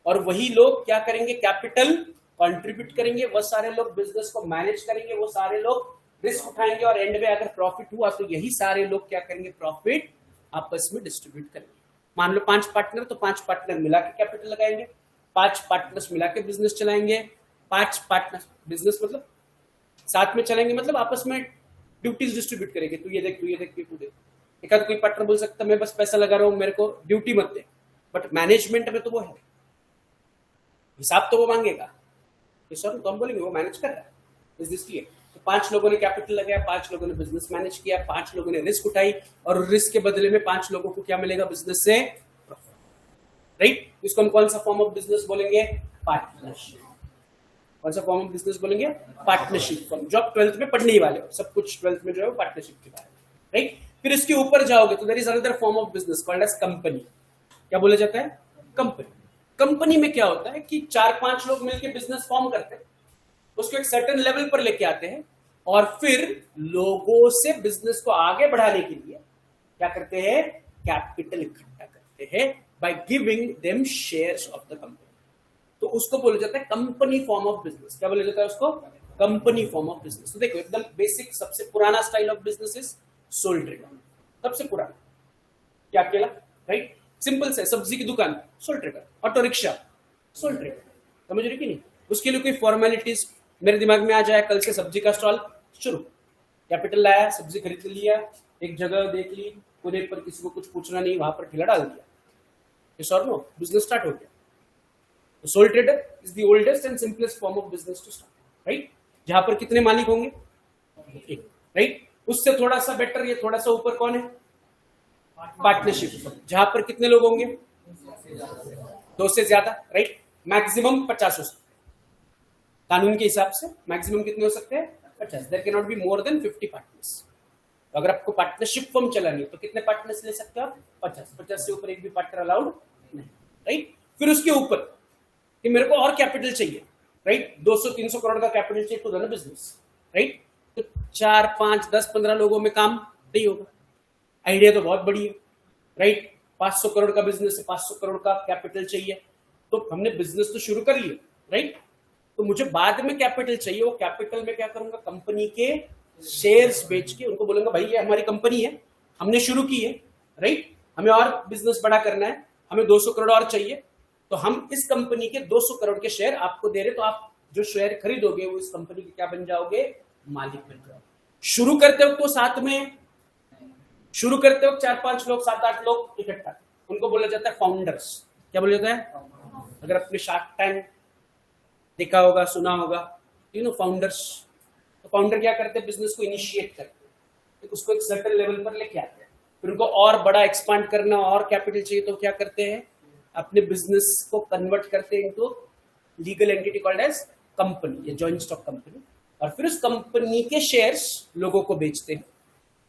और वही लोग क्या करेंगे? कैपिटल कंट्रीब्यूट करेंगे। वो सारे लोग बिजनेस को मैनेज करेंगे, वो सारे लोग रिस्क उठाएंगे और एंड में अगर प्रॉफिट हुआ तो यही सारे लोग क्या करेंगे? प्रॉफिट आपस में डिस्ट्रीब्यूट करेंगे। मान लो 5 पार्टनर, तो 5 पार्टनर मिला के कैपिटल लगाएंगे, 5 पार्टनर्स मिला के बिजनेस चलाएंगे। 5 पार्टनर बिजनेस मतलब साथ में चलेंगे, मतलब आपस में ड्यूटीज डिस्ट्रीब्यूट करेंगे। तू ये देख, तू ये देख, तू देख। एक आध कोई पार्टनर बोल सकता है मैं बस पैसा लगा रहा हूं, मेरे को ड्यूटी मत दे, बट मैनेजमेंट में तो वो है, हिसाब तो वो मांगेगा। सर तो हम बोलेंगे वो मैनेज कर रहा है। Is this clear? तो 5 लोगों ने कैपिटल लगाया, 5 लोगों ने बिजनेस मैनेज किया, 5 लोगों ने रिस्क उठाई और रिस्क के बदले में 5 लोगों को क्या मिलेगा? बिजनेस से प्रॉफिट, राइट? इसको हम कौन सा फॉर्म ऑफ बिजनेस बोलेंगे? पार्टनरशिप। कौन सा फॉर्म ऑफ बिजनेस बोलेंगे? पार्टनरशिप फॉर्म, जो आप 12th में पढ़ने ही वाले हो। सब कुछ 12th में जो है पार्टनरशिप के बारे में, राइट? फिर इसके ऊपर जाओगे तो there is another form of business called as company. क्या बोला जाता है? कंपनी। कंपनी में क्या होता है कि 4-5 लोग मिलकर बिजनेस फॉर्म करते हैं, उसको एक सर्टेन लेवल पर लेके आते हैं और फिर लोगों से बिजनेस को आगे बढ़ाने के लिए क्या करते हैं? कैपिटल इकट्ठा करते हैं by giving them shares of the company. तो उसको बोला जाता है कंपनी फॉर्म ऑफ बिजनेस। क्या बोला जाता है उसको? Company form of business. तो देखो एकदम बेसिक, सबसे पुराना style of business is soul trader. सबसे पुराना क्या? अकेला, राइट? सिंपल से सब्जी की दुकान, soul trader. Auto rickshaw, soul trader. समझ रहे कि नहीं? उसके लिए कोई फॉर्मेलिटीज मेरे दिमाग में आ जाए, कल से सब्जी का स्टॉल शुरू, कैपिटल लाया, सब्जी खरीद लिया, एक जगह देख ली, कोने पर किसी को कुछ पूछना नहीं, वहां पर ठेला डाल दिया, yes or no, business start हो गया। तो sole trader is the oldest and simplest form of business to start, right? जहां पर कितने मालिक होंगे? एक, राइट? उससे थोड़ा सा बेटर, ये थोड़ा सा ऊपर कौन है? पार्टनरशिप, जहां पर कितने लोग होंगे? 2 से ज्यादा, राइट? मैक्सिमम 50 हो सकते हैं कानून के हिसाब से। मैक्सिमम कितने हो सकते हैं? 50। There can not be more than 50 partners. तो अगर आपको पार्टनरशिप फर्म चलानी है तो कितने पार्टनर्स ले सकते हो आप? 50। 50 से ऊपर एक भी पार्टनर अलाउड नहीं, राइट? फिर उसके ऊपर कि मेरे को और कैपिटल चाहिए, राइट? 200-300 करोड़ का कैपिटल चाहिए to run a business, right? तो 4, 5, 10, 15 लोगों में काम नहीं होगा। आइडिया तो बहुत बड़ी है, राइट? 500 करोड़ का बिजनेस है, 500 करोड़ का कैपिटल चाहिए, तो हमने बिजनेस तो शुरू कर लिया, राइट? तो मुझे बाद में कैपिटल चाहिए। वो कैपिटल में क्या करूंगा? कंपनी के शेयर्स बेच के उनको बोलूंगा भाई ये हमारी कंपनी है, हमने शुरू की है, राइट? हमें और बिजनेस बड़ा करना है, हमें 200 करोड़ और चाहिए, तो हम इस कंपनी के 200 करोड़ के शेयर आपको दे रहे, तो आप जो शेयर खरीदोगे वो इस कंपनी के क्या बन जाओगे? मालिक बन जाओगे। शुरू करते वक्त तो साथ में शुरू करते वक्त 4-5 लोग 7-8 लोग इकट्ठा, उनको बोला जाता है फाउंडर्स। क्या बोला जाता है? अगर अपने शार्क टैंक देखा होगा, सुना होगा, फाउंडर्स। तो फाउंडर क्या करते हैं? बिजनेस को इनिशिएट करते हैं, उसको एक सर्टेन लेवल पर लेके आते हैं, फिर उनको और बड़ा एक्सपांड करना, और कैपिटल चाहिए तो क्या करते हैं? अपने बिजनेस को कन्वर्ट करते हैं into legal entity called as company या जॉइंट स्टॉक कंपनी, और फिर उस कंपनी के शेयर्स लोगों को बेचते हैं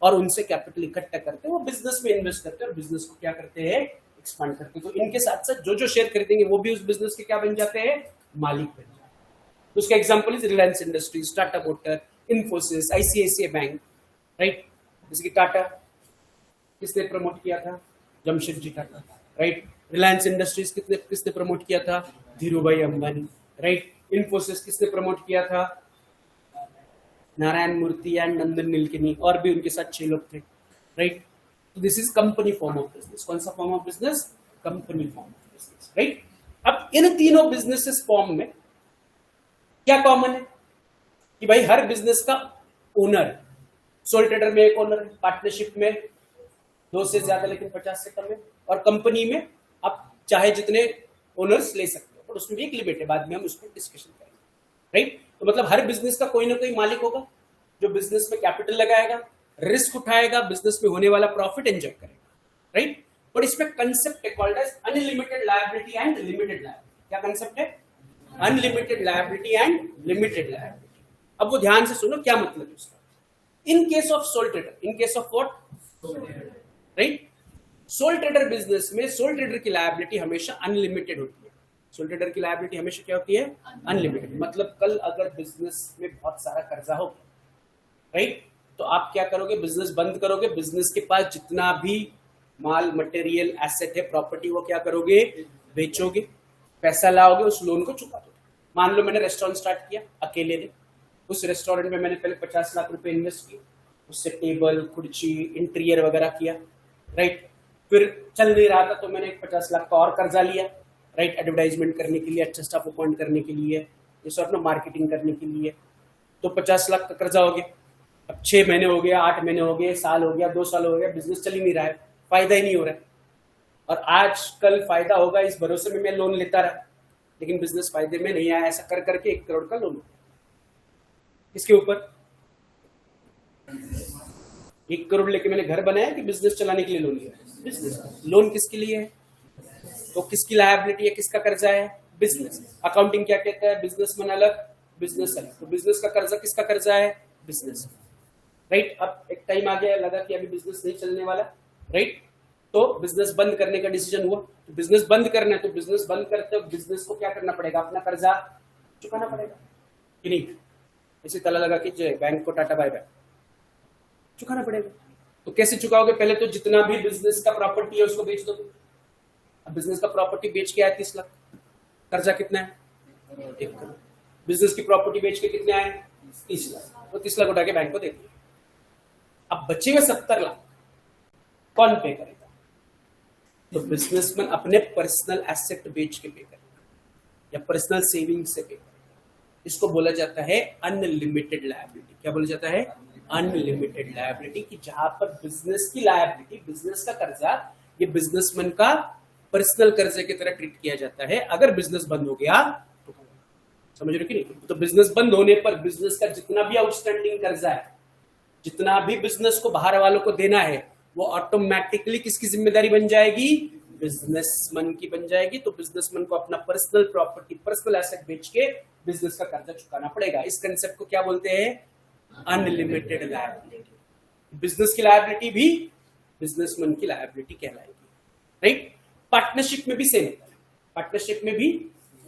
और उनसे कैपिटल इकट्ठा करते हैं, वो बिजनेस में इन्वेस्ट करते हैं और बिजनेस को क्या करते हैं? एक्सपांड करते हैं। तो इनके साथ साथ जो जो शेयर खरीदेंगे वो भी उस बिजनेस के क्या बन जाते हैं? मालिक बन जाते हैं। तो उसका example is Reliance industries, Tata motor, Infosys, ICICI bank, right. जैसे कि टाटा किसने प्रमोट किया था? जमशेदजी टाटा, राइट। रिलायंस इंडस्ट्रीज किसने प्रमोट किया था? धीरूभाई अंबानी, राइट। इन्फोसिस किसने प्रमोट किया था? नारायण मूर्ति एंड नंदन नीलकेनी, और भी उनके साथ 6 लोग थे, राइट। तो this is company form of business. कौन सा form of business? Company form of business, right. अब इन तीनों बिजनेसेस फॉर्म में क्या कॉमन है? कि भाई हर बिजनेस का ओनर, सोल ट्रेडर में एक ओनर है, पार्टनरशिप में 2 से ज्यादा लेकिन 50 से कम है, और कंपनी में आप चाहे जितने ओनर्स ले सकते हो, और उसमें भी एक लिमिट है, बाद में हम उसको डिस्कशन करेंगे, राइट। तो मतलब हर बिजनेस का कोई ना कोई मालिक होगा जो बिजनेस में कैपिटल लगाएगा, रिस्क उठाएगा, बिजनेस में होने वाला प्रॉफिट एंजॉय करेगा, राइट। बट इसमें कंसेप्ट है called as unlimited liability and limited liability. क्या कंसेप्ट है? Unlimited liability and limited liability. अब वो ध्यान से सुनो, क्या मतलब है उसका। In case of sole trader, in case of what? Right. Sole trader business में सोल ट्रेडर की लायबिलिटी हमेशा अनलिमिटेड होती है। सोल ट्रेडर की लायबिलिटी हमेशा क्या होती है? अनलिमिटेड। मतलब कल अगर बिजनेस में बहुत सारा कर्जा हो, राइट, तो आप क्या करोगे? बिजनेस बंद करोगे, बिजनेस के पास जितना भी माल मटेरियल एसेट है, प्रॉपर्टी, वो क्या करोगे? बेचोगे, पैसा लाओगे, उस लोन को चुका दोगे। मान लो मैंने रेस्टोरेंट स्टार्ट किया अकेले ने, उस रेस्टोरेंट में मैंने पहले 50 लाख रुपए इन्वेस्ट किए, उससे टेबल, कुर्सी, इंटीरियर वगैरह किया, राइट। फिर चल नहीं रहा था तो मैंने 50 लाख का और कर्जा लिया, राइट, एडवर्टाइजमेंट करने के लिए, अच्छा स्टाफ अपॉइंट करने के लिए, ये सब मार्केटिंग करने के लिए। तो 50 लाख का कर्जा हो गया। अब 6 महीने हो गया, 8 महीने हो गए, साल हो गया, 2 साल हो गया, बिजनेस चल ही नहीं रहा है, फायदा ही नहीं हो रहा है। और आज कल फायदा होगा इस भरोसे में मैं लोन लेता रहा, लेकिन बिजनेस फायदे में नहीं आया। ऐसा कर करके 1 करोड़ का लोन, इसके ऊपर 1 करोड़ लेके मैंने घर बनाया कि बिजनेस चलाने के लिए लोन लिया? बिजनेस। लोन किसके लिए है? तो किसकी लायबिलिटी है, किसका कर्जा है? बिजनेस। अकाउंटिंग क्या कहता है? बिजनेसमैन अलग, बिजनेस अलग। तो बिजनेस का कर्जा किसका कर्जा है? Business, right. अब एक टाइम आ गया, लगा कि अभी बिजनेस नहीं चलने वाला, राइट, तो बिजनेस बंद करने का डिसीजन हुआ। तो बिजनेस बंद करना है, तो बिजनेस बंद करते हो बिजनेस को क्या करना पड़ेगा? अपना कर्जा चुकाना पड़ेगा कि नहीं? इसी तरह लगा कि बैंक को टाटा बाय बाय, चुकाना पड़ेगा। तो कैसे चुकाओगे? पहले तो जितना भी बिजनेस का प्रॉपर्टी है उसको बेच दो। अब बिजनेस का प्रॉपर्टी बेच के आया 30 लाख, कर्जा कितना है? 1 करोड़। बिजनेस की प्रॉपर्टी बेच के कितने आए? 30 लाख। वो 30 लाख उठा के बैंक को दे दिया। अब बचे हुए 70 लाख कौन पे करेगा? तो बिजनेसमैन अपने पर्सनल एसेट बेच के पे करेगा या पर्सनल सेविंग से पे करेगा। इसको बोला जाता है अनलिमिटेड लायबिलिटी। क्या बोला जाता है? Unlimited liability. कि जहां पर बिजनेस की लायबिलिटी, बिजनेस का कर्जा, ये बिजनेसमैन का पर्सनल कर्जे की तरह ट्रीट किया जाता है। अगर बिजनेस बंद हो गया तो, समझ रहे हो कि नहीं? तो बिजनेस बंद होने पर बिजनेस का जितना भी आउटस्टैंडिंग कर्जा है, जितना भी बिजनेस को बाहर वालों को देना है, वो ऑटोमेटिकली किसकी जिम्मेदारी बन जाएगी? बिजनेसमैन की बन जाएगी। तो बिजनेसमैन को अपना पर्सनल प्रॉपर्टी, पर्सनल एसेट बेच के बिजनेस का कर्जा चुकाना पड़ेगा। इस कंसेप्ट को क्या बोलते हैं? Unlimited liability. बिजनेस की लायबिलिटी भी बिजनेसमैन की लायबिलिटी कहलाएगी, राइट। पार्टनरशिप में भी सेम होता है। पार्टनरशिप में भी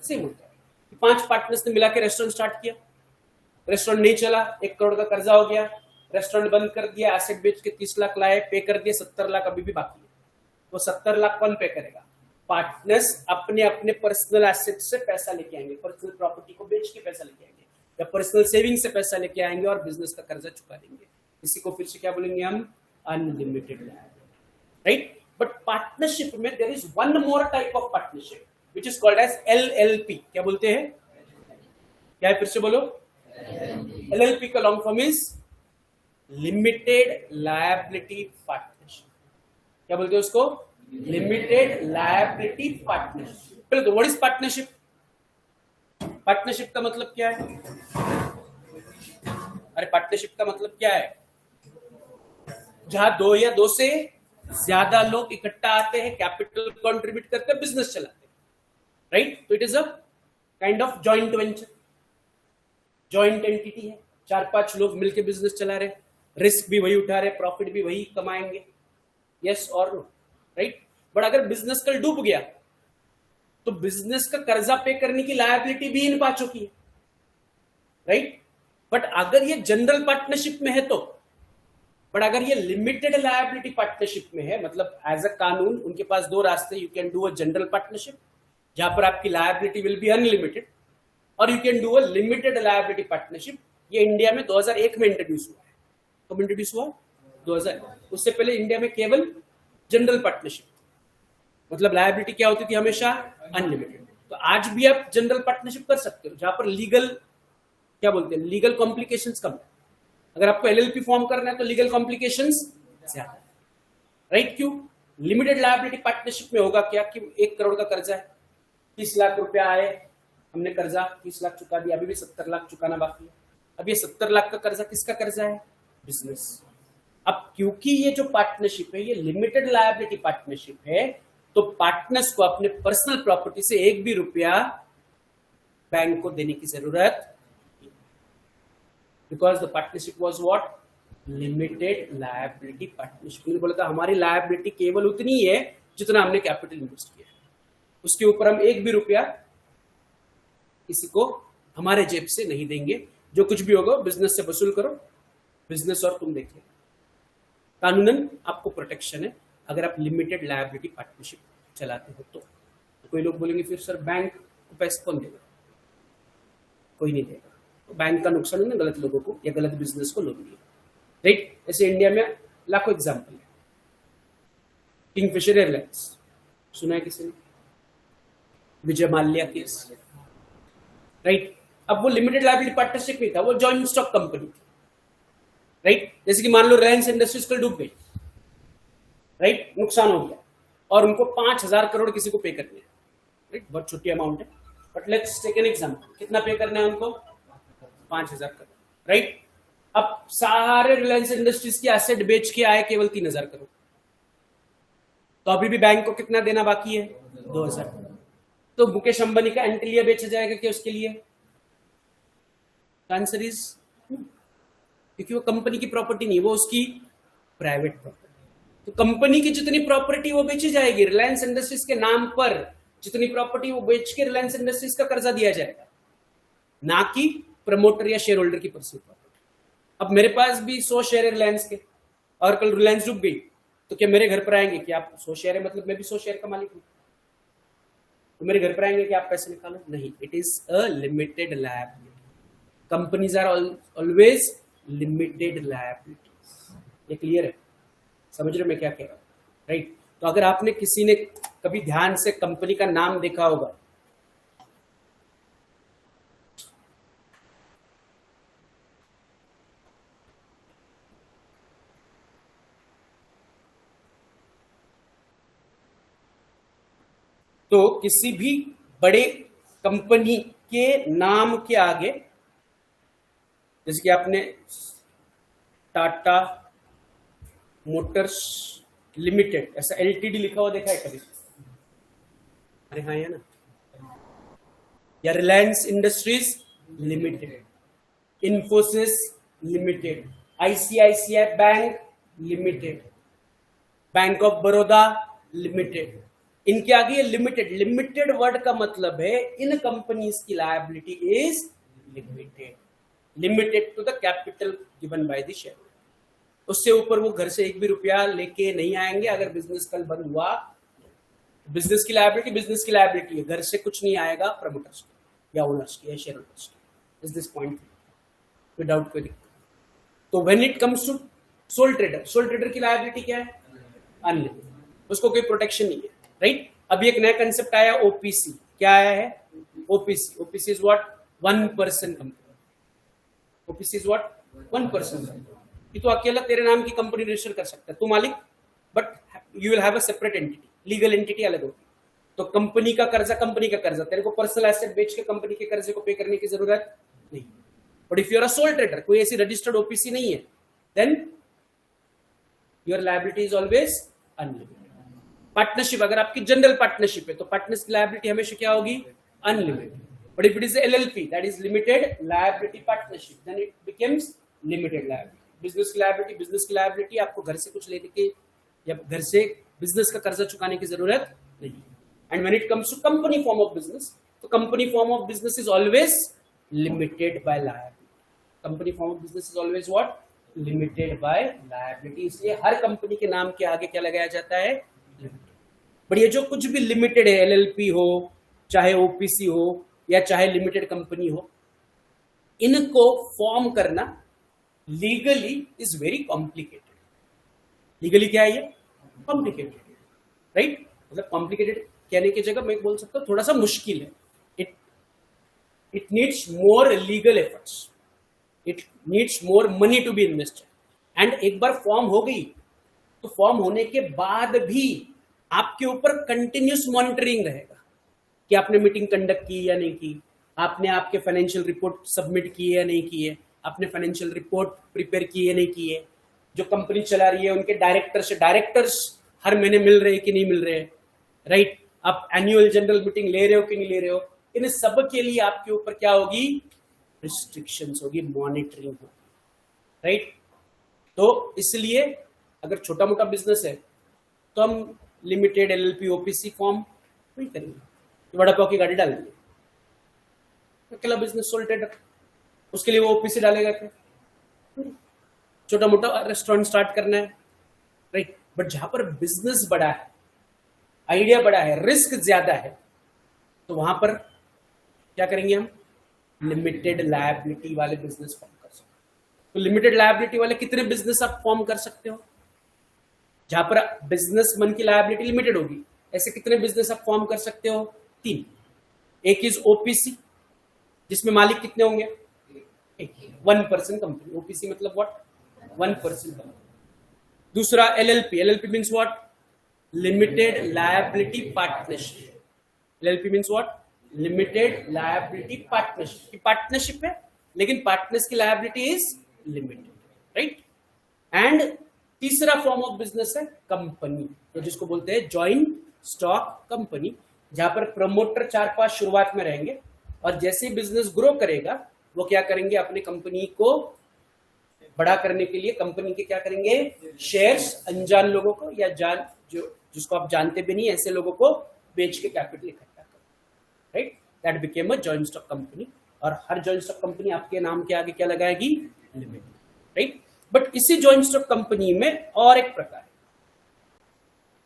सेम होता है। 5 पार्टनर्स ने मिला के रेस्टोरेंट स्टार्ट किया, रेस्टोरेंट नहीं चला, 1 करोड़ का कर्जा हो गया, रेस्टोरेंट बंद कर दिया, एसेट बेच के 30 लाख लाए, पे कर दिए, 70 लाख अभी भी बाकी है। वो 70 लाख कौन पे करेगा? पार्टनर्स अपने अपने पर्सनल एसेट से पैसा लेके आएंगे, पर्सनल प्रॉपर्टी को बेच के पैसा लेके आएंगे, या पर्सनल सेविंग से पैसा लेके आएंगे और बिजनेस का कर्जा चुका देंगे। इसी को फिर से क्या बोलेंगे हम? Unlimited liability, right. But partnership में there is one more type of partnership which is called as LLP। क्या बोलते हैं? क्या है? फिर से बोलो। LLP का long form is limited liability partnership. क्या बोलते हैं उसको? Limited liability partnership. पहले तो व्हाट इज पार्टनरशिप? पार्टनरशिप का मतलब क्या है? अरे पार्टनरशिप का मतलब क्या है? जहां दो या दो से ज्यादा लोग इकट्ठा आते हैं, कैपिटल कंट्रीब्यूट करते हैं, बिजनेस चलाते हैं, राइट? तो it is a kind of joint venture, joint entity है। 4-5 लोग मिलकर बिजनेस चला रहे, रिस्क भी वही उठा रहे, प्रॉफिट भी वही कमाएंगे, yes or no, right? But अगर बिजनेस कल डूब गया तो बिजनेस का कर्जा पे करने की लायबिलिटी भी इन पांचों की है, राइट? बट अगर ये जनरल पार्टनरशिप में है तो, बट अगर ये लिमिटेड लायबिलिटी पार्टनरशिप में है, मतलब एज अ कानून उनके पास दो रास्ते, you can do a general partnership जहां पर आपकी लायबिलिटी विल बी अनलिमिटेड, और you can do a limited liability partnership. ये इंडिया में 2001 में इंट्रोड्यूस हुआ है। कब इंट्रोड्यूस हुआ? 2000। उससे पहले इंडिया में केवल जनरल पार्टनरशिप, मतलब लायबिलिटी क्या होती थी? हमेशा अनलिमिटेड। तो आज भी आप जनरल पार्टनरशिप कर सकते हो जहां पर लीगल, क्या बोलते हैं, लीगल कॉम्प्लिकेशंस कम है। अगर आपको एलएलपी फॉर्म करना है तो लीगल कॉम्प्लिकेशंस ज्यादा है, राइट? क्यों? लिमिटेड लायबिलिटी पार्टनरशिप में होगा क्या कि 1 करोड़ का कर्जा है, 30 लाख रुपया आए, हमने कर्जा 30 लाख चुका दिया, अभी भी 70 लाख चुकाना बाकी है। अब ये 70 लाख का कर्जा किसका कर्जा है? बिजनेस। अब क्योंकि ये जो पार्टनरशिप है ये लिमिटेड लायबिलिटी पार्टनरशिप है, तो पार्टनर्स को अपने पर्सनल प्रॉपर्टी से 1 भी रुपया बैंक को देने की जरूरत, because the partnership was what? Limited liability partnership. मैंने बोला था हमारी लायबिलिटी केवल उतनी ही है जितना हमने कैपिटल इन्वेस्ट किया, उसके ऊपर हम 1 भी रुपया किसी को हमारे जेब से नहीं देंगे। जो कुछ भी होगा बिजनेस से वसूल करो, बिजनेस और तुम देख लो। कानूनन आपको प्रोटेक्शन है अगर आप लिमिटेड लायबिलिटी पार्टनरशिप चलाते हो तो। कोई लोग बोलेंगे फिर सर बैंक को पैसे कौन देगा? कोई नहीं देगा। तो बैंक का नुकसान है ना गलत लोगों को या गलत बिजनेस को लोग दिए, राइट? ऐसे इंडिया में लाखों एग्जाम्पल है। किंगफिशर एयरलाइंस सुना है किसी ने? Vijay Mallya case, right? अब वो लिमिटेड लायबिलिटी पार्टनरशिप नहीं था, वो जॉइंट स्टॉक कंपनी थी, राइट? जैसे कि मान लो रिलायंस इंडस्ट्रीज कल डूब गई, राइट? नुकसान हो गया और उनको 5,000 करोड़ किसी को पे करने हैं, राइट? बहुत छोटी अमाउंट है, but let's take an example. कितना पे करना है उनको? 5,000 करोड़, राइट? अब सारे रिलायंस इंडस्ट्रीज की एसेट बेच के आए केवल 3,000 करोड़, तो अभी भी बैंक को कितना देना बाकी है? 2,000 करोड़। तो मुकेश अंबानी का एंटिलिया बेचा जाएगा क्या उसके लिए? आंसर इज क्योंकि वो कंपनी की प्रॉपर्टी नहीं, वो उसकी प्राइवेट प्रॉपर्टी। तो कंपनी की जितनी प्रॉपर्टी वो बेची जाएगी, रिलायंस इंडस्ट्रीज के नाम पर जितनी प्रॉपर्टी वो बेच के रिलायंस इंडस्ट्रीज का कर्जा दिया जाएगा, ना कि प्रमोटर या शेयर होल्डर की पर्सनल प्रॉपर्टी। अब मेरे पास भी 100 शेयर है रिलायंस के और कल रिलायंस डूब गई तो क्या मेरे घर पर आएंगे कि आप 100 शेयर है मतलब मैं भी 100 शेयर का मालिक हूं, तो मेरे घर पर आएंगे कि आप पैसे निकालो? नहीं, it is a limited liability. Companies are always limited liabilities. ये क्लियर है? समझ रहे मैं क्या कह रहा हूं, राइट? तो अगर आपने किसी ने कभी ध्यान से कंपनी का नाम देखा होगा, तो किसी भी बड़े कंपनी के नाम के आगे, जैसे कि आपने टाटा मोटर्स लिमिटेड ऐसा एलटीडी लिखा हुआ देखा है कभी? अरे हाँ, है ना? या रिलायंस इंडस्ट्रीज लिमिटेड, इन्फोसिस लिमिटेड, आईसीआईसीआई बैंक लिमिटेड, बैंक ऑफ बड़ौदा लिमिटेड, इनके आगे लिमिटेड, लिमिटेड वर्ड का मतलब है इन कंपनीज की liability is limited, limited to the capital given by the share. उससे ऊपर वो घर से 1 भी रुपया लेके नहीं आएंगे। अगर बिजनेस कल बंद हुआ, बिजनेस की लायबिलिटी बिजनेस की लायबिलिटी है, घर से कुछ नहीं आएगा प्रमोटर्स की या ओनर्स की या शेयर होल्डर्स की। इज दिस पॉइंट विदाउट कोई दिक्कत? तो when it comes to sole trader, sole trader की लायबिलिटी क्या है? अनलिमिटेड, उसको कोई प्रोटेक्शन नहीं है, राइट? अभी एक नया कंसेप्ट आया ओपीसी। क्या आया है? OPC. OPC is what? 1 person company. OPC is what? 1 person. ये तो अकेला तेरे नाम की कंपनी रजिस्टर कर सकता है, तू मालिक, but you will have a separate entity, legal entity अलग होगी। तो कंपनी का कर्जा, तेरे को पर्सनल एसेट बेच के कंपनी के कर्जे को पे करने की जरूरत नहीं। But if you are a sole trader, कोई ऐसी रजिस्टर्ड ओपीसी नहीं है, then your liability is always unlimited. Partnership, अगर आपकी जनरल पार्टनरशिप है तो पार्टनर्स की लायबिलिटी हमेशा क्या होगी? Unlimited. But if it is LLP, that is limited liability partnership, then it becomes limited liability. Business की लायबिलिटी आपको घर से कुछ लेने की या घर से बिजनेस का कर्जा चुकाने की जरूरत नहीं। And when it comes to company form of business, तो company form of business is always limited by liability. Company form of business is always what? Limited by liability. इसलिए हर कंपनी के नाम के आगे क्या लगाया जाता है? लिमिटेड। बट ये जो कुछ भी लिमिटेड है, एलएलपी हो, चाहे ओपीसी हो, या चाहे लिमिटेड कंपनी हो, इनको फॉर्म करना legally is very complicated. Legally क्या है ये? Complicated, right? मतलब कॉम्प्लिकेटेड कहने की जगह मैं बोल सकता हूं थोड़ा सा मुश्किल है। It needs more legal efforts, it needs more money to be invested. And एक बार फॉर्म हो गई तो फॉर्म होने के बाद भी आपके ऊपर कंटिन्यूस मॉनिटरिंग रहेगा कि आपने मीटिंग कंडक्ट की या नहीं की, आपने आपके फाइनेंशियल रिपोर्ट सबमिट की है या नहीं की है, आपने फाइनेंशियल रिपोर्ट प्रिपेयर की है नहीं की है, जो कंपनी चला रही है उनके डायरेक्टर्स हर महीने मिल रहे हैं कि नहीं मिल रहे हैं, राइट? आप एनुअल जनरल मीटिंग ले रहे हो कि नहीं ले रहे हो, इन सब के लिए आपके ऊपर क्या होगी? रिस्ट्रिक्शंस होगी, मॉनिटरिंग होगी, राइट? तो इसलिए अगर छोटा मोटा बिजनेस है तो हम लिमिटेड, एलएलपी, ओपीसी फॉर्म नहीं करेंगे, बड़ा पाव की गाड़ी डाल देंगे। अकेला बिजनेस सोल ट्रेडर, उसके लिए वो ओपीसी डालेगा क्या? छोटा मोटा रेस्टोरेंट स्टार्ट करना है, राइट? बट जहां पर बिजनेस बड़ा है, आइडिया बड़ा है, रिस्क ज्यादा है, तो वहां पर क्या करेंगे हम? लिमिटेड लायबिलिटी वाले बिजनेस फॉर्म कर सकते हैं। तो लिमिटेड लायबिलिटी वाले कितने बिजनेस आप फॉर्म कर सकते हो? जहां पर बिजनेसमैन की लायबिलिटी लिमिटेड होगी, ऐसे कितने बिजनेस आप फॉर्म कर सकते हो? 3। एक इज ओपीसी, जिसमें मालिक कितने होंगे? 1% कंपनी। ओपीसी मतलब व्हाट? 1% कंपनी। दूसरा LLP, LLP means what? Limited liability partnership. LLP means what? Limited liability partnership. की पार्टनरशिप है लेकिन पार्टनर्स की liability is limited, right? And तीसरा फॉर्म ऑफ बिजनेस है कंपनी, तो जिसको बोलते हैं जॉइंट स्टॉक कंपनी, जहां पर प्रमोटर 4-5 शुरुआत में रहेंगे और जैसे ही बिजनेस ग्रो करेगा वो क्या करेंगे? अपने कंपनी को बड़ा करने के लिए कंपनी के क्या करेंगे? शेयर्स अनजान लोगों को या जिसको आप जानते भी नहीं ऐसे लोगों को बेच के कैपिटल इकट्ठा करें, right? That became a joint stock company. और हर जॉइंट स्टॉक कंपनी आपके नाम के आगे क्या लगाएगी? Limited, right? बट इसी जॉइंट स्टॉक कंपनी में और एक प्रकार है,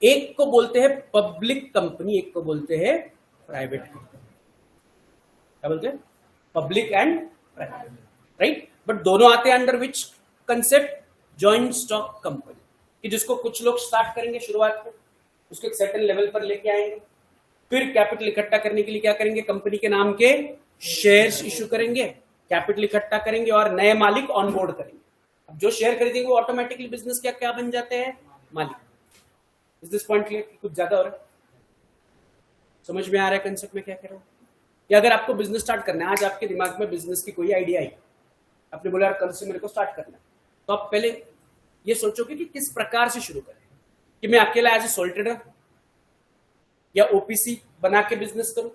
एक को बोलते हैं पब्लिक कंपनी, एक को बोलते हैं प्राइवेट कंपनी। क्या बोलते हैं? Public and private, right? But दोनों आते हैं under which concept? Joint stock company, कि जिसको कुछ लोग स्टार्ट करेंगे शुरुआत में, उसको एक सर्टेन लेवल पर लेके आएंगे, फिर कैपिटल इकट्ठा करने के लिए क्या करेंगे? कंपनी के नाम के शेयर्स इशू करेंगे, कैपिटल इकट्ठा करेंगे और नए मालिक ऑन बोर्ड करेंगे। अब जो शेयर खरीदेंगे वो ऑटोमेटिकली बिजनेस क्या क्या बन जाते हैं? मालिक। Is this point clear? कुछ ज्यादा हो रहा है? समझ में आ रहा है कंसेप्ट में क्या कह रहा हूं? या अगर आपको बिजनेस स्टार्ट करना है, आज आपके दिमाग में बिजनेस की कोई आइडिया आई, आपने बोला यार कल से मेरे को स्टार्ट करना है, तो आप पहले ये सोचोगे कि किस प्रकार से शुरू करें, कि मैं अकेला एज ए सोल ट्रेडर या ओपीसी बना के बिजनेस करूं,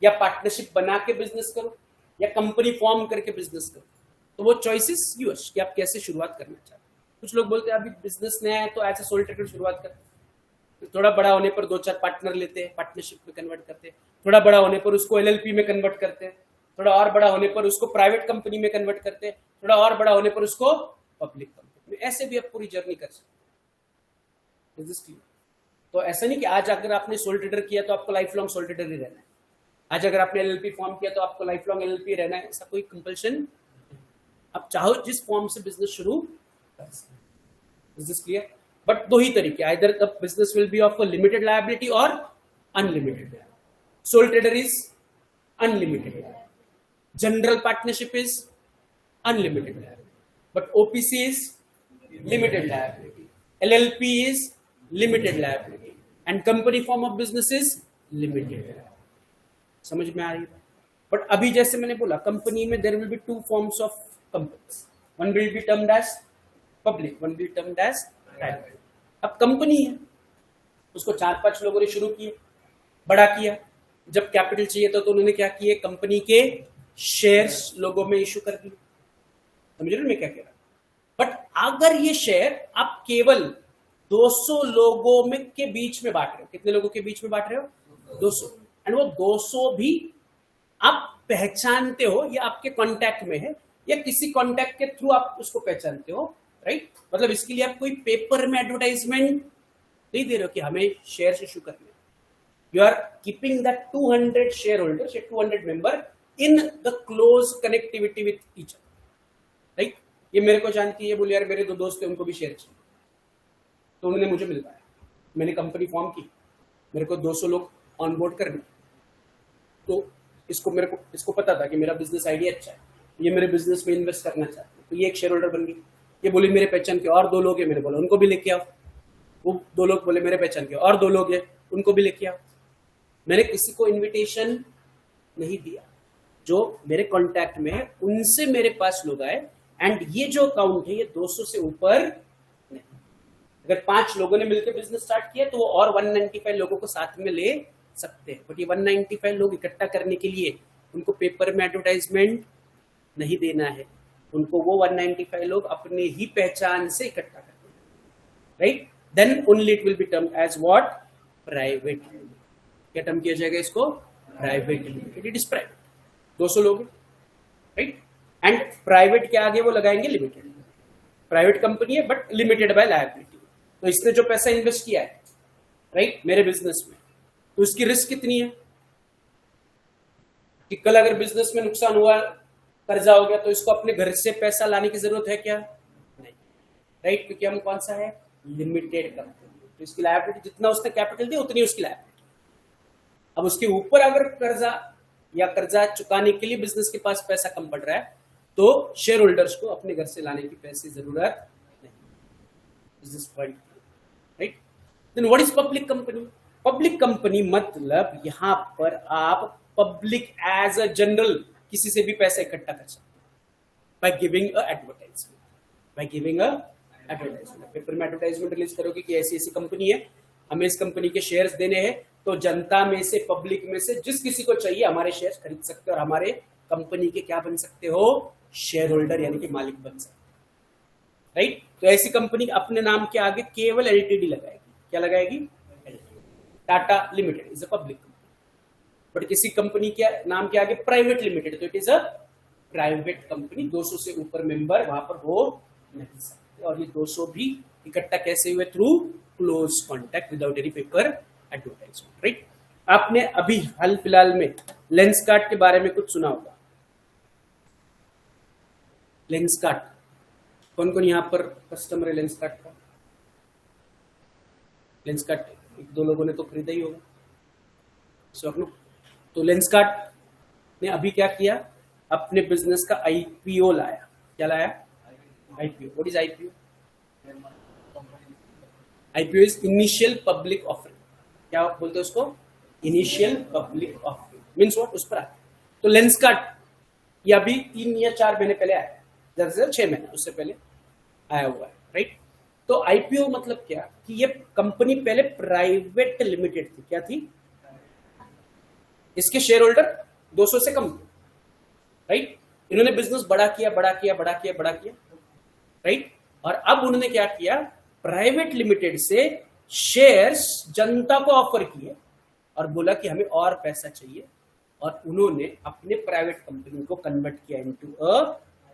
या पार्टनरशिप बना के बिजनेस करूं, या कंपनी फॉर्म करके बिजनेस करूं। तो वो चॉइसेस यूज कि आप कैसे शुरुआत करना चाहते हैं। कुछ लोग बोलते हैं अभी बिजनेस नया है तो एज ए सोल ट्रेडर शुरुआत करें, थोड़ा बड़ा होने पर 2-4 पार्टनर लेते हैं, पार्टनरशिप में कन्वर्ट करते हैं, थोड़ा बड़ा होने पर उसको एलएलपी में कन्वर्ट करते हैं, थोड़ा और बड़ा होने पर उसको प्राइवेट कंपनी में कन्वर्ट करते हैं, थोड़ा और बड़ा होने पर उसको पब्लिक कंपनी में। ऐसे भी आप पूरी जर्नी कर सकते हैं। तो ऐसा नहीं कि आज अगर आपने सोल ट्रेडर किया तो आपको लाइफ लॉन्ग सोल ट्रेडर ही रहना है, आज अगर आपने एलएलपी फॉर्म किया तो आपको लाइफ लॉन्ग एलएलपी रहना है, ऐसा कोई कंपल्शन। आप चाहो जिस फॉर्म से बिजनेस शुरू कर सकते हैं। Is this clear? बट दो ही तरीके, either the business will be of a limited liability और unlimited. Sole trader is unlimited, general partnership is unlimited, but OPC is limited liability, LLP is limited liability, and company form of business is limited. समझ में आ रही है? But अभी जैसे मैंने बोला, company में there will be two forms of companies, one will be termed as public, one will be termed as private. अब कंपनी है, उसको 4-5 लोगों ने शुरू किए, बड़ा किया, जब कैपिटल चाहिए तो उन्होंने क्या किए, कंपनी के शेयर्स लोगों में इशू कर दिए। समझ रहे हो मैं क्या कह रहा हूं? बट अगर ये शेयर आप केवल 200 लोगों में के बीच में बांट रहे हो, कितने लोगों के बीच में बांट रहे हो? 200, एंड वो 200 भी आप पहचानते हो या आपके कांटेक्ट में है या किसी कांटेक्ट के थ्रू आप उसको पहचानते हो, राइट? मतलब इसके लिए आप कोई पेपर में एडवर्टाइजमेंट नहीं दे रहे हो कि हमें शेयर इशू करने। You are keeping that 200 share holders, 200 member in the close connectivity with each other, right? ये मेरे को जानती है, बोले यार मेरे 2 दोस्त थे, उनको भी शेयर चाहिए, तो उन्होंने मुझे मिल पाया, मैंने कंपनी फॉर्म की, मेरे को 200 लोग ऑनबोर्ड करने, तो इसको पता था कि मेरा बिजनेस आइडिया अच्छा है, ये मेरे बिजनेस में इन्वेस्ट करना चाहते हैं, तो ये एक शेयर होल्डर बन गई। ये बोले मेरे पहचान के और 2 लोग हैं, मैंने बोला उनको भी लेके आओ। वो 2 लोग बोले मेरे पहचान के और 2 लोग हैं, उनको भी लेके आओ। मैंने किसी को इन्विटेशन नहीं दिया, जो मेरे कांटेक्ट में है उनसे मेरे पास लोग आए, एंड ये जो अकाउंट है ये 200 से ऊपर नहीं। अगर 5 लोगों ने मिलकर बिजनेस स्टार्ट किया तो वो और 195 लोगों को साथ में ले सकते हैं, बट ये 195 लोग इकट्ठा करने के लिए उनको पेपर में एडवर्टाइजमेंट नहीं देना है, उनको वो 195 लोग अपने ही पहचान से इकट्ठा करते हैं, right? Then only it will be term as what? Private. क्या टर्म किया जाएगा इसको? Private limited. It is private, 200 लोग, राइट? एंड प्राइवेट के आगे वो लगाएंगे लिमिटेड। प्राइवेट कंपनी है बट लिमिटेड बाय लायबिलिटी। तो इसने जो पैसा इन्वेस्ट किया है, राइट, मेरे बिजनेस में, तो इसकी रिस्क कितनी है कि कल अगर बिजनेस में नुकसान हुआ, कर्जा हो गया, तो इसको अपने घर से पैसा लाने की जरूरत है क्या? नहीं, राइट? क्योंकि हम कौन सा है? Limited company. तो इसकी लायबिलिटी जितना उसने कैपिटल दिया उतनी उसकी लायबिलिटी। अब उसके ऊपर अगर कर्जा चुकाने के लिए बिजनेस के पास पैसा कम पड़ रहा है, तो शेयर होल्डर्स को अपने घर से लाने की पैसे जरूरत नहीं। Is this point, right? Then what is public company? Public company मतलब यहां पर आप पब्लिक एज अ जनरल किसी से भी पैसा इकट्ठा कर सकते हो by giving a advertisement, by giving a advertisement. Paper में एडवर्टाइजमेंट रिलीज करोगे कि ऐसी ऐसी कंपनी है, हमें इस कंपनी के शेयर्स देने हैं, तो जनता में से, पब्लिक में से जिस किसी को चाहिए हमारे शेयर्स खरीद सकते हो और हमारे कंपनी के क्या बन सकते हो? शेयर होल्डर, यानी कि मालिक बन सकते हो, राइट? तो ऐसी कंपनी अपने नाम के आगे केवल एलटीडी लगाएगी। क्या लगाएगी? LTD. Tata limited is a public company, but किसी कंपनी के नाम के आगे प्राइवेट लिमिटेड, तो it is a private company. 200 से ऊपर मेंबर वहां पर हो नहीं सकते, और ये 200 भी इकट्ठा कैसे हुए? Through close contact without any paper advertisement, right? आपने अभी हाल फिलहाल में लेंसकार्ट के बारे में कुछ सुना होगा। लेंसकार्ट, कौन कौन यहाँ पर कस्टमर है लेंसकार्ट का? लेंसकार्ट 1-2 लोगों ने तो खरीदा ही होगा, स्वप्न। तो लेंसकार्ट ने अभी क्या किया? अपने बिजनेस का आईपीओ लाया। क्या लाया? IPO. What is IPO? IPO is initial public offering. क्या बोलते हैं उसको? Initial public offering means what? उस पर आते। तो लेंसकार्ट ये अभी 3 या 4 महीने पहले आया, ज्यादा से 6 महीने उससे पहले आया हुआ है, राइट? तो आईपीओ मतलब क्या कि ये कंपनी पहले प्राइवेट लिमिटेड थी। क्या थी? इसके शेयर होल्डर 200 से कम थे, राइट? इन्होंने बिजनेस बड़ा किया, राइट? और अब उन्होंने क्या किया? प्राइवेट लिमिटेड से शेयर्स जनता को ऑफर किए और बोला कि हमें और पैसा चाहिए, और उन्होंने अपने प्राइवेट कंपनी को कन्वर्ट किया इनटू अ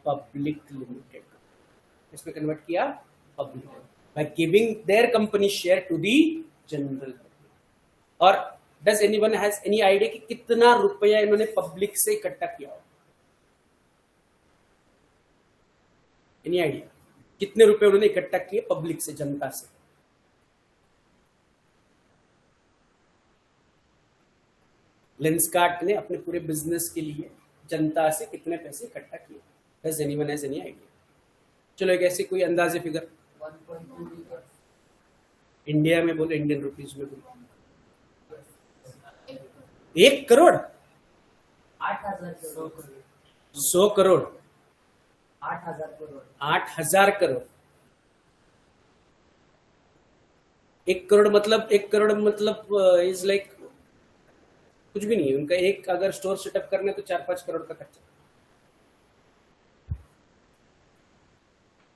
पब्लिक लिमिटेड। इसमें कन्वर्ट किया public by giving their company share to the general public. और does anyone has any idea कि कितना रुपया इन्होंने पब्लिक से इकट्ठा किया हो? एनी आइडिया कितने रुपए उन्होंने इकट्ठा किए पब्लिक से, जनता से? लेंसकार्ट ने अपने पूरे बिजनेस के लिए जनता से कितने पैसे इकट्ठा किए? Does anyone has any idea? चलो एक ऐसी कोई अंदाजे फिगर। 1.2 लीटर। इंडिया में बोले, इंडियन रुपीज में बोले। 1 करोड़ 8,000 करोड़ 100 करोड़ 8,000 करोड़ 8,000 करोड़। 1 करोड़ मतलब 1 करोड़ मतलब इज लाइक कुछ भी नहीं है उनका। एक अगर स्टोर सेटअप करना है तो 4-5 करोड़ का खर्चा।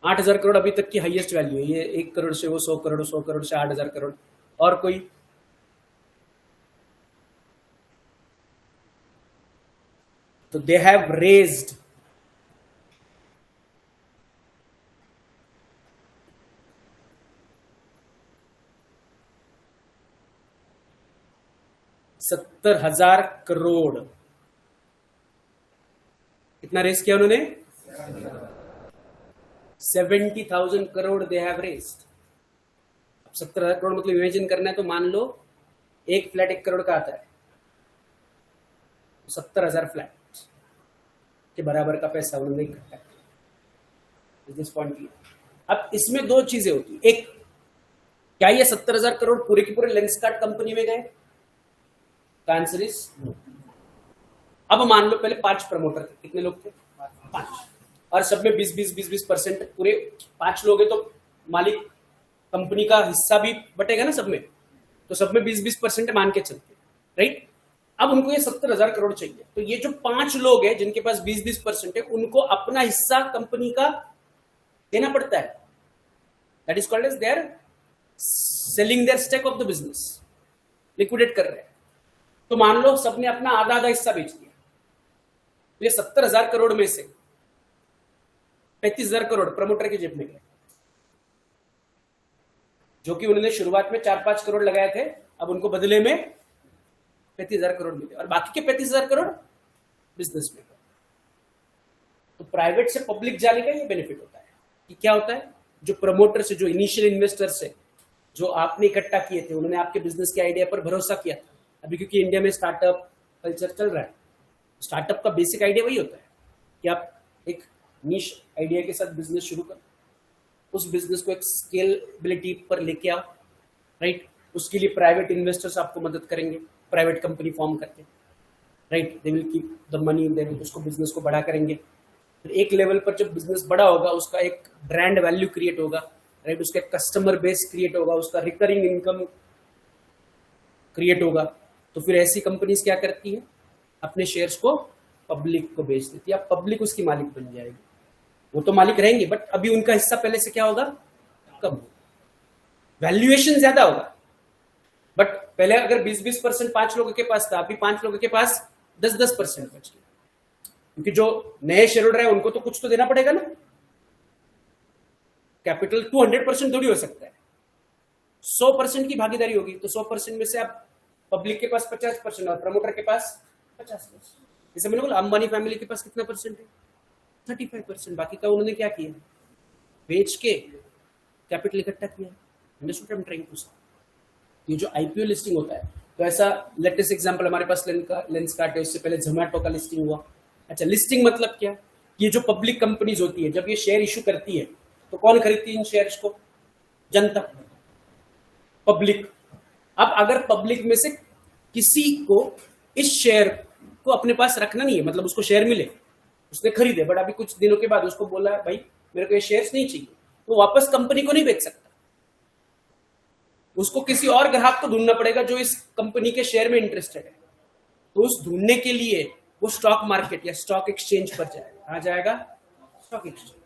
8,000 करोड़ अभी तक की हाईएस्ट वैल्यू है। ये 1 करोड़ से वो 100 करोड़, 100 करोड़ से 8,000 करोड़। और कोई? तो दे हैव रेज्ड 70,000 करोड़। कितना रेस किया उन्होंने? 70,000 करोड़ दे हैव रेस्ड। अब 70,000 करोड़ मतलब इमेजिन करना है तो मान लो एक फ्लैट 1 करोड़ का आता है, 70,000 फ्लैट के बराबर का पैसा उन्होंने इकट्ठा किया। अब इसमें दो चीजें होती, एक क्या ये 70,000 करोड़ पूरे के पूरे लेंसकार्ट कंपनी में गए? आंसर इज अब मान लो पहले 5 प्रमोटर थे। कितने लोग थे? 5। और सब में 20% पूरे 5 लोग हैं तो मालिक कंपनी का हिस्सा भी बटेगा ना सब में, तो सब में 20% मान के चलते, राइट? अब उनको ये 70,000 करोड़ चाहिए, तो ये जो 5 लोग हैं जिनके पास 20% है उनको अपना हिस्सा कंपनी का देना पड़ता है। That is called as they are selling their stake of the business, liquidate कर रहे हैं। तो मान लो सबने अपना आधा आधा हिस्सा बेच दिया, तो ये 70,000 करोड़ में से 35,000 करोड़ प्रमोटर की जेब में गए, जो कि उन्होंने शुरुआत में 4-5 करोड़ लगाए थे। अब उनको बदले में 35,000 करोड़ मिले और बाकी के 35,000 करोड़ बिजनेस में। तो प्राइवेट से पब्लिक जाने का ये बेनिफिट होता है कि क्या होता है, जो प्रमोटर से, जो इनिशियल इन्वेस्टर्स है, जो आपने इकट्ठा किए थे, उन्होंने आपके बिजनेस के आइडिया पर भरोसा किया था। अभी क्योंकि इंडिया में स्टार्टअप कल्चर चल रहा है, स्टार्टअप का बेसिक आइडिया वही होता है कि आप एक निश आइडिया के साथ बिजनेस शुरू करो, उस बिजनेस को एक स्केलेबिलिटी पर लेके आओ, राइट? उसके लिए प्राइवेट इन्वेस्टर्स आपको मदद करेंगे, प्राइवेट कंपनी फॉर्म करके, right? They will keep the money, they will उसको बिजनेस को बड़ा करेंगे। फिर एक लेवल पर जब बिजनेस बड़ा होगा, उसका एक ब्रांड वैल्यू क्रिएट होगा, राइट? उसका एक कस्टमर बेस क्रिएट होगा, उसका रिकरिंग इनकम क्रिएट होगा। तो फिर ऐसी कंपनीज क्या करती है, अपने शेयर्स को पब्लिक को बेच देती है। अब पब्लिक उसकी मालिक बन जाएगी। वो तो मालिक रहेंगे बट अभी उनका हिस्सा पहले से क्या होगा, कम, वैल्यूएशन ज्यादा होगा। बट पहले अगर 20% 5 लोगों के पास था, अभी 5 लोगों के पास 10% बच गया, क्योंकि जो नए शेयर होल्डर है उनको तो कुछ तो देना पड़ेगा ना। कैपिटल 200% थोड़ी हो सकता है, 100% की भागीदारी होगी। तो 100% में से आप पब्लिक के पास 50% और प्रमोटर के पास 50%। जैसे मैंने बोला अंबानी फैमिली के पास कितना परसेंट है, 35%। बाकी का उन्होंने क्या किया, बेच के कैपिटल इकट्ठा किया। Understood I am trying to say. ये जो आईपीओ लिस्टिंग होता है, तो ऐसा लेटेस्ट एग्जांपल हमारे पास लेंसकार्ट है, उससे पहले जोमैटो का लिस्टिंग हुआ। अच्छा, लिस्टिंग मतलब क्या, ये जो पब्लिक कंपनीज होती है जब ये शेयर इशू करती है तो कौन खरीदती है इन शेयर्स को? जनता, पब्लिक। अब अगर पब्लिक में से किसी को इस शेयर को अपने पास रखना नहीं है, मतलब उसको शेयर मिले, उसने खरीदे, बट अभी कुछ दिनों के बाद उसको बोला भाई मेरे को ये शेयर्स नहीं चाहिए, तो वापस कंपनी को नहीं बेच सकता। उसको किसी और ग्राहक को ढूंढना पड़ेगा जो इस कंपनी के शेयर में इंटरेस्टेड है। तो उस ढूंढने के लिए वो स्टॉक मार्केट या स्टॉक एक्सचेंज पर जाएगा। कहां जाएगा? Stock exchange.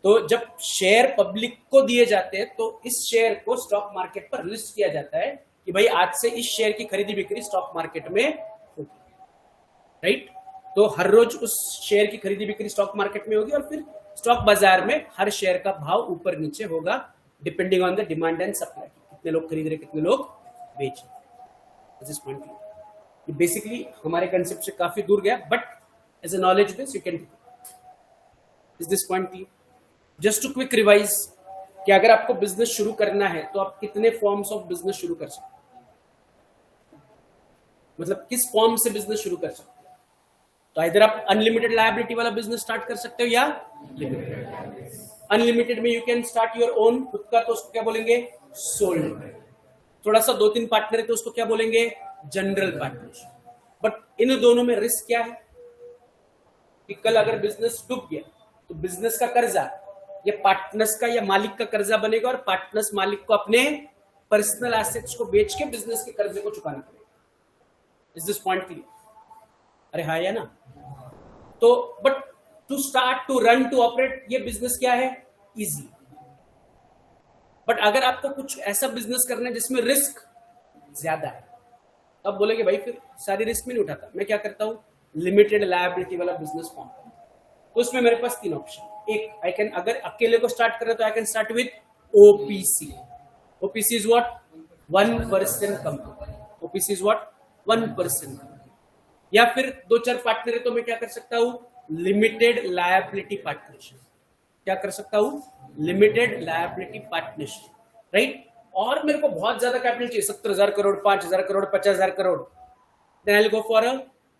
तो जब शेयर पब्लिक को दिए जाते हैं तो इस शेयर को स्टॉक मार्केट पर लिस्ट किया जाता है कि भाई आज से इस शेयर की खरीदी बिक्री स्टॉक मार्केट में होगी, राइट? तो हर रोज उस शेयर की खरीदी बिक्री स्टॉक मार्केट में होगी और फिर स्टॉक बाजार में हर शेयर का भाव ऊपर नीचे होगा depending on the demand and supply. कितने लोग खरीद रहे, कितने लोग बेच रहे। ये बेसिकली हमारे कंसेप्ट से काफी दूर गया, but as a knowledge base you can. Is this point clear? Just to quick revise कि अगर आपको बिजनेस शुरू करना है तो आप कितने फॉर्म्स ऑफ बिजनेस शुरू कर सकते हो, मतलब किस फॉर्म से बिजनेस शुरू कर सकते हो। तो इधर आप अनलिमिटेड लायबिलिटी वाला बिजनेस स्टार्ट कर सकते हो या लिमिटेड। अनलिमिटेड में you can start your own, खुद का, तो उसको क्या बोलेंगे? सोल्ड। थोड़ा सा 2-3 पार्टनर है तो उसको क्या बोलेंगे, जनरल पार्टनरशिप। बट इन दोनों में रिस्क क्या है कि कल अगर बिजनेस डूब गया तो बिजनेस का कर्जा ये पार्टनर्स का या मालिक का कर्जा बनेगा और पार्टनर्स मालिक को अपने पर्सनल एसेट्स को बेच के बिजनेस के कर्जे को चुकाना पड़ेगा। Is this point clear? अरे हाँ या ना? तो but to start to run to operate ये बिजनेस क्या है, इजी। बट अगर आपको कुछ ऐसा बिजनेस करना है जिसमें रिस्क ज्यादा है, अब बोलेगे भाई फिर सारी रिस्क में नहीं उठाता, मैं क्या करता हूं, लिमिटेड लायबिलिटी वाला बिजनेस फॉर्म। तो उसमें मेरे पास 3 ऑप्शन। एक, आई कैन, अगर अकेले को स्टार्ट कर रहे तो I can start with OPC. OPC is what, 1% company. OPC is what, 1% company. या फिर 2-4 पार्टनर है तो मैं क्या कर सकता हूं, लिमिटेड लायबिलिटी पार्टनरशिप। क्या कर सकता हूं, लिमिटेड लायबिलिटी पार्टनरशिप, राइट। और मेरे को बहुत ज्यादा कैपिटल चाहिए, 70,000 crore, 5,000 crore, 50,000 crore, then I will go for a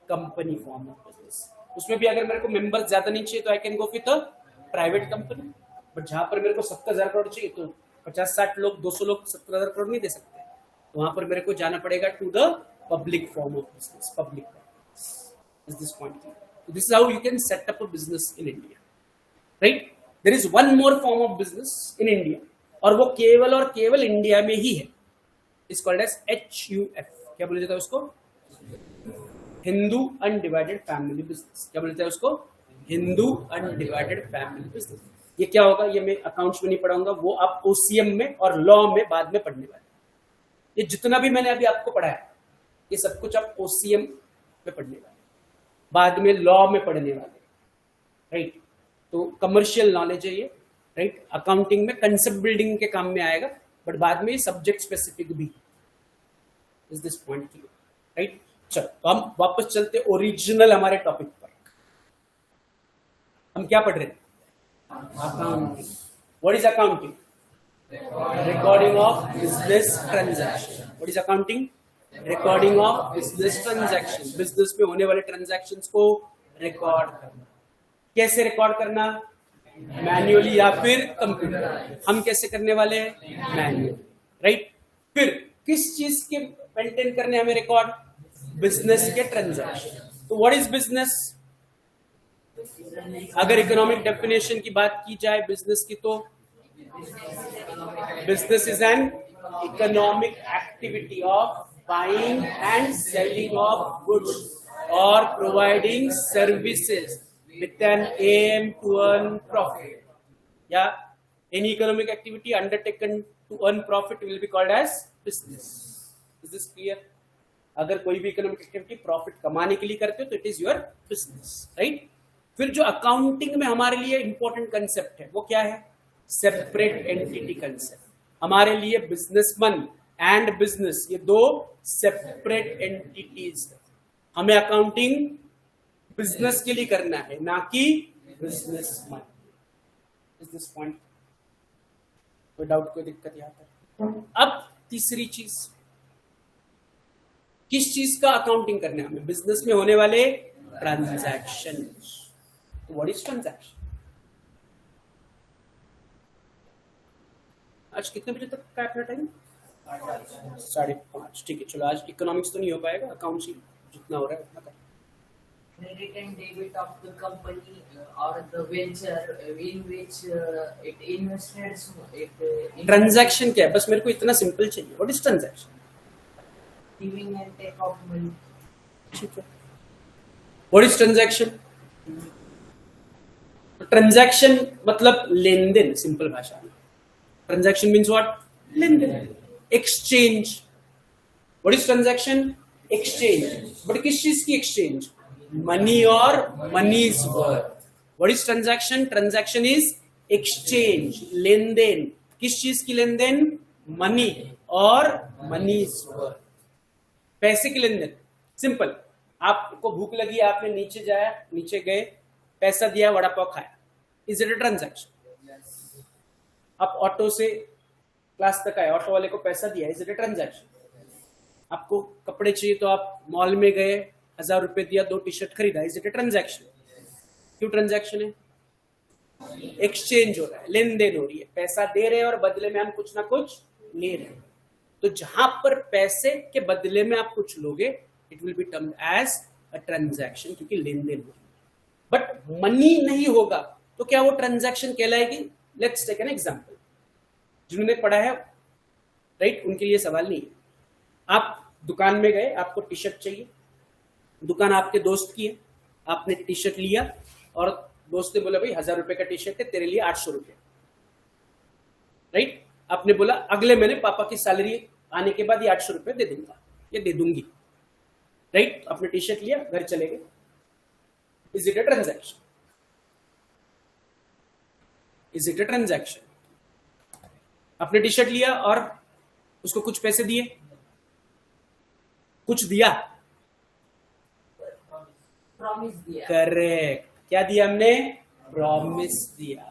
company form of business. उसमें भी अगर मेरे को मेंबर्स ज्यादा नहीं चाहिए तो I can go with a private company. But जहां पर मेरे को 70,000 करोड़ चाहिए तो 50-60 लोग, 200 लोग 70,000 करोड़ नहीं दे सकते, तो वहां पर मेरे को जाना पड़ेगा to the public form of business, public. Is this point? This is how you can set up a business in India, right. There is one more form of business in India, और वो केवल और केवल India में ही है। Is called as HUF। क्या बोला जाता है उसको, हिंदू अनडिवाइडेड फैमिली बिजनेस। क्या बोलते हैं उसको, हिंदू अनडिवाइडेड फैमिली बिजनेस। ये क्या होगा, ये मैं अकाउंट्स में नहीं पढ़ाऊंगा, वो आप OCM में और लॉ में बाद में पढ़ने वाले। ये जितना भी मैंने अभी आपको पढ़ाया ये सब कुछ आप OCM में पढ़ने वाले, बाद में लॉ में पढ़ने वाले, राइट। तो कमर्शियल नॉलेज है ये, राइट। अकाउंटिंग में कंसेप्ट बिल्डिंग के काम में आएगा, बट बाद में सब्जेक्ट स्पेसिफिक भी। Is this point clear, right. चलो तो हम वापस चलते ओरिजिनल हमारे टॉपिक पर। हम क्या पढ़ रहे हैं, accounting. What is accounting, recording of business transaction. What is accounting, recording of business transaction. Business में होने वाले ट्रांजैक्शंस को रिकॉर्ड करना। कैसे रिकॉर्ड करना, मैन्युअली या फिर कंप्यूटर। हम कैसे करने वाले हैं, मैन्युअली, राइट। फिर किस चीज के मेंटेन करने हमें रिकॉर्ड, बिजनेस के ट्रांजैक्शन। तो व्हाट इज बिजनेस, अगर इकोनॉमिक डेफिनेशन की बात की जाए बिजनेस की, तो business is an economic activity of buying and selling of goods और providing services with an aim to earn profit. Yeah, any economic activity undertaken to earn profit will be called as business. Is this clear? अगर कोई भी economic activity profit कमाने के लिए करते हो तो it is your business, right. फिर जो अकाउंटिंग में हमारे लिए इंपॉर्टेंट कंसेप्ट है वो क्या है, सेपरेट एंटिटी कंसेप्ट। हमारे लिए बिजनेसमैन एंड बिजनेस ये 2 सेपरेट एंटिटीज है। हमें अकाउंटिंग बिजनेस के लिए करना है, ना कि बिजनेसमैन। Is this point? कोई डाउट, कोई दिक्कत यहाँ पर? अब तीसरी चीज, किस चीज का अकाउंटिंग करना है हमें, बिजनेस में होने वाले ट्रांजैक्शन। तो व्हाट इज ट्रांजैक्शन? आज कितने बजे तक का अपना टाइम, 5:30, ठीक है। चलो आज इकोनॉमिक्स तो नहीं हो पाएगा, अकाउंट्स ही जितना हो रहा है उतना कर। Credit and debit of the company or the venture in which it invested. Transaction क्या है, बस मेरे को इतना सिंपल चाहिए। What is transaction? Giving and take of money. ठीक है। What is transaction? ट्रांजैक्शन मतलब लेन देन, सिंपल भाषा में। ट्रांजैक्शन मीन्स व्हाट, लेन देन, exchange. What is transaction, exchange. But किस चीज की एक्सचेंज, मनी और money's worth. What is transaction, transaction is exchange, लेन देन। किस चीज की लेन देन, मनी और मनीज वर्थ, पैसे की लेन देन। सिंपल, आपको भूख लगी, आपने नीचे गए, पैसा दिया, वड़ा पाव खाया। Is it a transaction? आप ऑटो से क्लास तक आए, ऑटो वाले को पैसा दिया, इज इट अ ट्रांजैक्शन? आपको कपड़े चाहिए तो आप मॉल में गए, 1000 रुपए दिया, 2 टी-शर्ट खरीदा, इज इट अ ट्रांजैक्शन? क्यों ट्रांजैक्शन है, एक्सचेंज हो रहा है, लेन देन हो रही है, पैसा दे रहे हैं और बदले में हम कुछ ना कुछ ले रहे हैं। तो जहां पर पैसे के बदले में आप कुछ लोगे, it will be termed as a transaction, क्योंकि लेन देन होगी। बट मनी नहीं होगा तो क्या वो ट्रांजैक्शन कहलाएगी? Let's take an example. जिन्होंने पढ़ा है राइट, उनके लिए सवाल नहीं है। आप दुकान में गए, आपको टी शर्ट चाहिए, दुकान आपके दोस्त की है, आपने टी शर्ट लिया और दोस्त ने बोला भाई 1000 रुपए का टी शर्ट है, तेरे लिए 800 रुपए, राइट। आपने बोला अगले महीने पापा की सैलरी आने के बाद ये 800 रुपए दे दूंगा या दे दूंगी, राइट। आपने टी शर्ट लिया, घर चले गए। Is it a transaction? Is it a transaction? आपने टी शर्ट लिया और उसको कुछ पैसे दिए, कुछ दिया, प्रॉमिस दिया। करेक्ट। क्या दिया हमने? प्रॉमिस दिया।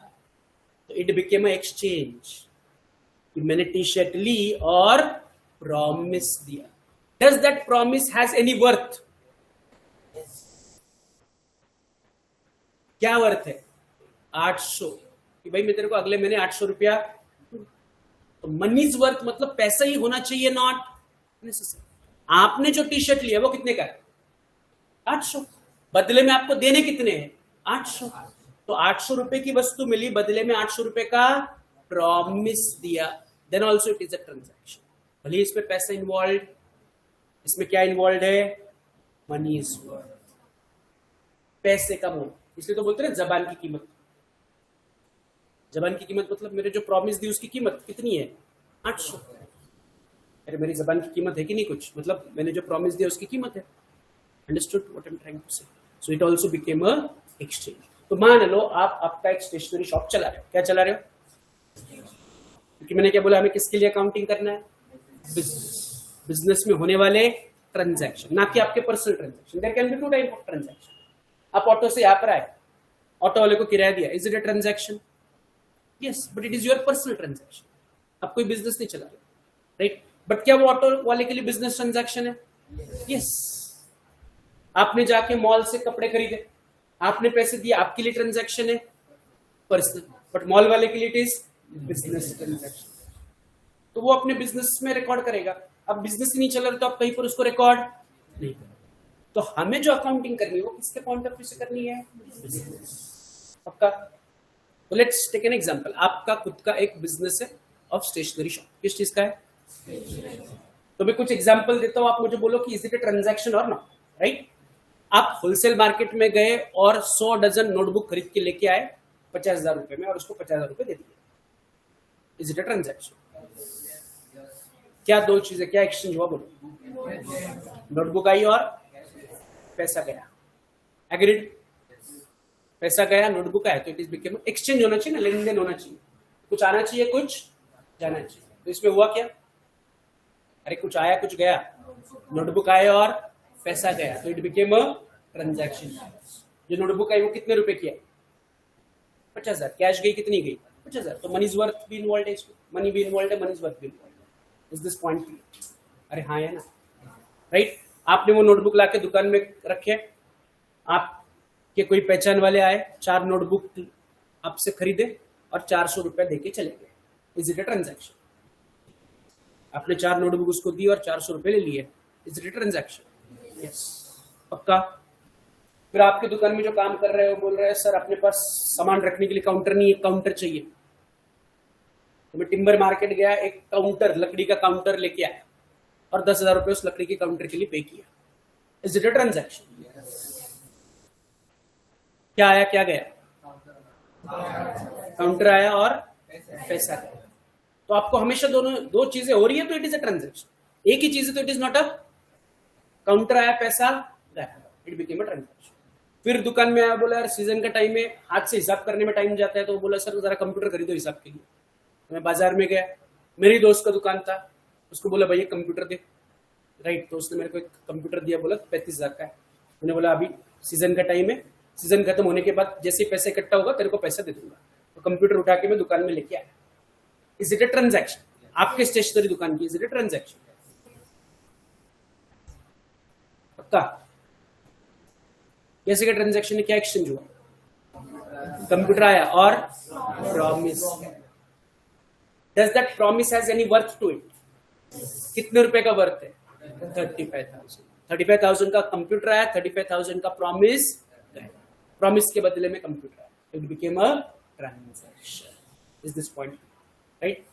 तो इट बिकेम एक्सचेंज। मैंने टी शर्ट ली और प्रॉमिस दिया। Does that promise has any worth? क्या वर्थ है? 800, कि भाई मैं तेरे को अगले महीने 800 रुपया। तो मनीज वर्थ मतलब पैसा ही होना चाहिए, नॉट नेसेसरी। आपने जो टी शर्ट लिया वो कितने का है? 800। बदले में आपको देने कितने हैं? 800। तो 800 रुपए की वस्तु मिली, बदले में 800 रुपए का प्रॉमिस दिया, then also it is a transaction. भले इसमें पैसा इन्वॉल्व, इसमें क्या इन्वॉल्व है? मनी इज वर्थ, पैसे का मोल। इसलिए तो बोलते हैं जबान की कीमत। जबान की कीमत मतलब मेरे जो प्रॉमिस दी उसकी कीमत कितनी है? 800। अरे मेरी जबान की कीमत है कि नहीं कुछ, मतलब मैंने जो प्रॉमिस दिया उसकी कीमत है। Understood what I am trying to say? So it also became a exchange. तो मान लो आप आपका एक स्टेशनरी शॉप चला रहे हो। क्या चला रहे हो? क्योंकि मैंने क्या बोला, हमें किसके लिए अकाउंटिंग करना है? बिजनेस। बिजनेस में होने वाले ट्रांजैक्शन, ना कि आपके personal transaction. There can be two type of transaction. आप ऑटो से यहाँ पर आए, ऑटो वाले को किराया दिया, is it a transaction? Yes, but it is your personal transaction. आप कोई बिजनेस नहीं चला रहे, राइट। बट क्या वो ऑटो वाले के लिए बिजनेस ट्रांजैक्शन है? यस। आपने जाके मॉल से कपड़े खरीदे, आपने पैसे दिए, आपके लिए ट्रांजैक्शन है पर्सनल, बट मॉल वाले के लिए इट इज बिजनेस ट्रांजैक्शन। तो वो अपने बिजनेस में रिकॉर्ड करेगा। अब बिजनेस ही नहीं चल रहा तो आप कहीं पर उसको रिकॉर्ड नहीं करेंगे। तो हमें जो अकाउंटिंग करनी है वो किसके पॉइंट ऑफ व्यू से करनी है? पक्का? तो लेट्स टेक एन एग्जांपल। आपका खुद का एक बिजनेस है ऑफ स्टेशनरी शॉप। किस चीज का है? तो मैं कुछ एग्जांपल देता हूं, आप मुझे बोलो कि इज इट अ ट्रांजैक्शन और नॉट, राइट। आप होलसेल मार्केट में गए और 100 डजन नोटबुक खरीद के लेके आए 50,000 रुपए में और उसको 50,000 रुपए दे दिए। Is it a transaction? क्या दो चीजें, क्या एक्सचेंज हुआ बोलो? नोटबुक आई और पैसा गया। एग्रीड? पैसा गया, नोटबुक आया, तो इट इज बिकेम एक्सचेंज होना चाहिए ना, लेन देन होना चाहिए। कुछ आना चाहिए, कुछ जाना चाहिए। तो इसमें हुआ क्या? अरे कुछ आया कुछ गया, नोटबुक आया और पैसा गया, तो इट बिकेम अ ट्रांजैक्शन। जो नोटबुक आई वो कितने रुपए की है? 50,000। कैश गई कितनी गई? 50,000। तो मनीज वर्थ भी इन्वॉल्व है इसमें, मनी भी इन्वॉल्व है, मनीज वर्थ भी इन्वॉल्व है। Is this point clear? अरे हाँ है ना, राइट। आपने वो नोटबुक लाके दुकान में रखे, आपके कोई पहचान वाले आए, 4 नोटबुक आपसे खरीदे और 400 रुपए देके चले गए। Is it a transaction? आपने 4 नोटबुक उसको दी और 400 रुपए ले लिए। Is it a transaction? Yes. पक्का? फिर आपके दुकान में जो काम कर रहे हो बोल रहे हैं सर अपने पास सामान रखने के लिए काउंटर नहीं है, काउंटर चाहिए। तो मैं टिम्बर मार्केट गया, एक काउंटर, लकड़ी का काउंटर लेके आया और 10,000 रुपए उस लकड़ी के काउंटर के लिए पे किया। Is it a transaction? क्या आया क्या गया? काउंटर आया और पैसा गया। तो आपको हमेशा दोनों दो चीजें हो रही है तो इट इज अ ट्रांजैक्शन। एक ही चीज है तो it is not a. Counter आया, पैसा गया, इट बिकेम अ ट्रांजैक्शन। फिर दुकान में आया, बोला यार सीजन का टाइम है, हाथ से हिसाब करने में टाइम जाता है, तो बोला सर जरा कंप्यूटर खरीदो हिसाब के लिए। तो मैं बाजार में गया, मेरी दोस्त का दुकान था, उसको बोला भैया कंप्यूटर दे, राइट। तो उसने मेरे को एक कंप्यूटर दिया, बोला 35,000 का है। मैंने बोला अभी सीजन का टाइम है, सीजन खत्म होने के बाद जैसे पैसे इकट्ठा होगा तेरे को पैसा दे दूंगा। तो कंप्यूटर उठा के मैं दुकान में लेके आया। Is it a transaction? आपके स्टेशनरी दुकान की इज इट अ ट्रांजैक्शन? पक्का? कैसे का ट्रांजैक्शन है? क्या एक्सचेंज हुआ? कंप्यूटर आया और promise. Does that promise has any worth to it? कितने रुपए का वर्थ है? 35,000। 35,000 का कंप्यूटर आया, 35,000 का प्रॉमिस, प्रॉमिस के बदले में कंप्यूटर आया, it became a transaction. Is this point right?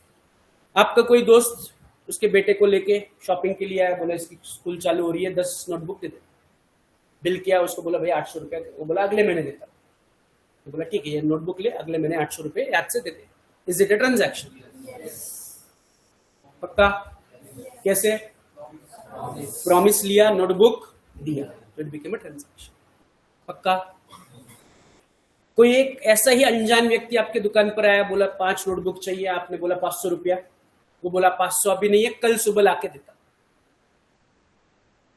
आपका कोई दोस्त उसके बेटे को लेके शॉपिंग के लिए आया, बोला इसकी स्कूल चालू हो रही है, 10 नोटबुक दे दे। बिल किया, उसको बोला भाई 800 रुपया, वो बोला अगले महीने देता। तो बोला ठीक है, ये नोटबुक ले, अगले महीने 800 रुपये याद से दे दे। Is it a transaction? पक्का? कैसे? प्रॉमिस लिया, नोटबुक दिया, तो इट बिकेम अ ट्रांजैक्शन। पक्का? कोई एक ऐसा ही अनजान व्यक्ति आपके दुकान पर आया, बोला 5 नोटबुक चाहिए, आपने बोला 500 रुपया, वो बोला 500 अभी नहीं है, कल सुबह लाके देता।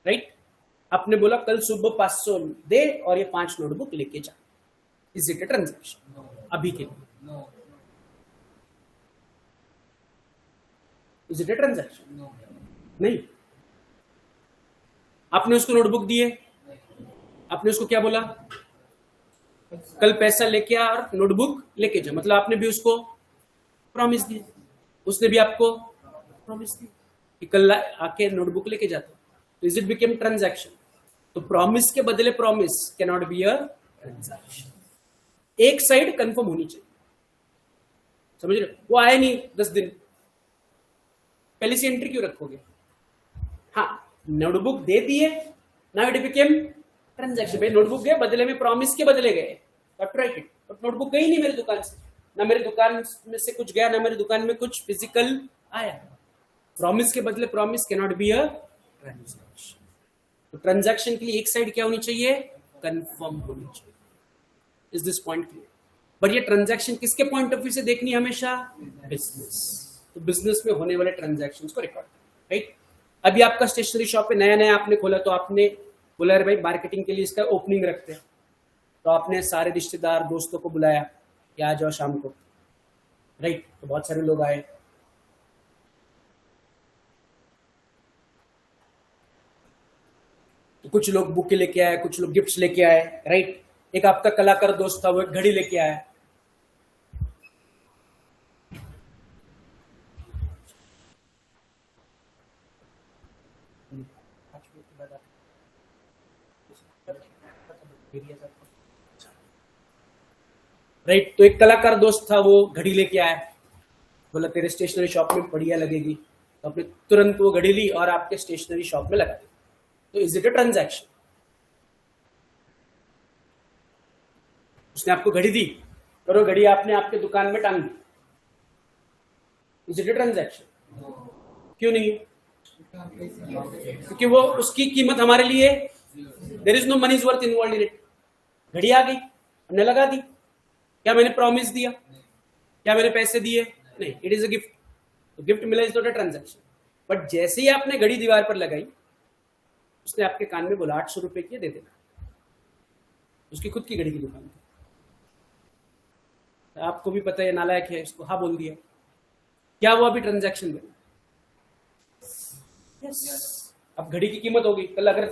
राइट? आपने बोला कल सुबह 500 दे और ये 5 नोटबुक लेके जा। Is it a transaction? अभी के लिए इज इट अ ट्रांजैक्शन? नहीं। आपने उसको नोटबुक दिए, आपने उसको क्या बोला? कल पैसा लेके आ और नोटबुक लेके जा, मतलब आपने भी उसको प्रॉमिस दिया, उसने भी आपको प्रॉमिस दी कि कल आके नोटबुक लेके जाता। तो इज इट बिकेम ट्रांजैक्शन? तो प्रॉमिस के बदले promise can not be a transaction. एक साइड कंफर्म होनी चाहिए, समझ रहे? वो आए नहीं 10 दिन, पहले से एंट्री क्यों रखोगे? हाँ, नोटबुक दे दिए, नाउ इट बिकेम ट्रांजैक्शन। भाई नोटबुक गए, बदले में प्रॉमिस के बदले गए, राइट इट, बट नोटबुक गई नहीं मेरी दुकान से, ना मेरी दुकान में से कुछ गया, ना मेरी दुकान में कुछ फिजिकल आया। प्रॉमिस के बदले promise can not be a transaction. तो ट्रांजैक्शन के लिए एक साइड क्या होनी चाहिए? कंफर्म होनी चाहिए। Is this point clear? But ये ट्रांजैक्शन किसके पॉइंट ऑफ व्यू से देखनी है? हमेशा बिजनेस। तो बिजनेस में होने वाले ट्रांजैक्शन को रिकॉर्ड, राइट? अभी आपका स्टेशनरी शॉप है, नया नया आपने खोला, तो आपने बोला भाई मार्केटिंग के लिए इसका ओपनिंग रखते हैं, तो आपने सारे रिश्तेदार दोस्तों को बुलाया कि आ जाओ शाम को, राइट? तो बहुत सारे लोग आए। तो कुछ लोग बुके लेके आए, कुछ लोग गिफ्ट्स लेके आए, राइट? एक आपका कलाकार दोस्त था, वो एक घड़ी लेके आया। राइट? तो एक कलाकार दोस्त था, वो घड़ी लेके आया, बोला तेरे स्टेशनरी शॉप में बढ़िया लगेगी, तो आपने तुरंत वो घड़ी ली और आपके स्टेशनरी शॉप में लगा दी। तो इज इट अ ट्रांजैक्शन? उसने आपको घड़ी दी और वो घड़ी आपने आपके दुकान में टांग दी। Is it a transaction? क्यों नहीं? क्योंकि वो उसकी कीमत हमारे लिए, there is no money is worth involve in it. घड़ी आ गई, हमने लगा दी, क्या मैंने प्रॉमिस दिया? क्या मैंने पैसे दिए? नहीं, इट इज अ गिफ्ट। तो गिफ्ट मिला is not a transaction. But जैसे ही आपने घड़ी दीवार पर लगाई, उसने आपके कान में बोला 800 रुपए की दे देना। उसकी खुद की घड़ी की दुकान थी, आपको भी पता है नालायक है, इसको हाँ बोल दिया, क्या वो अभी ट्रांजैक्शन बना? यस। अब घड़ी की कीमत होगी, कल अगर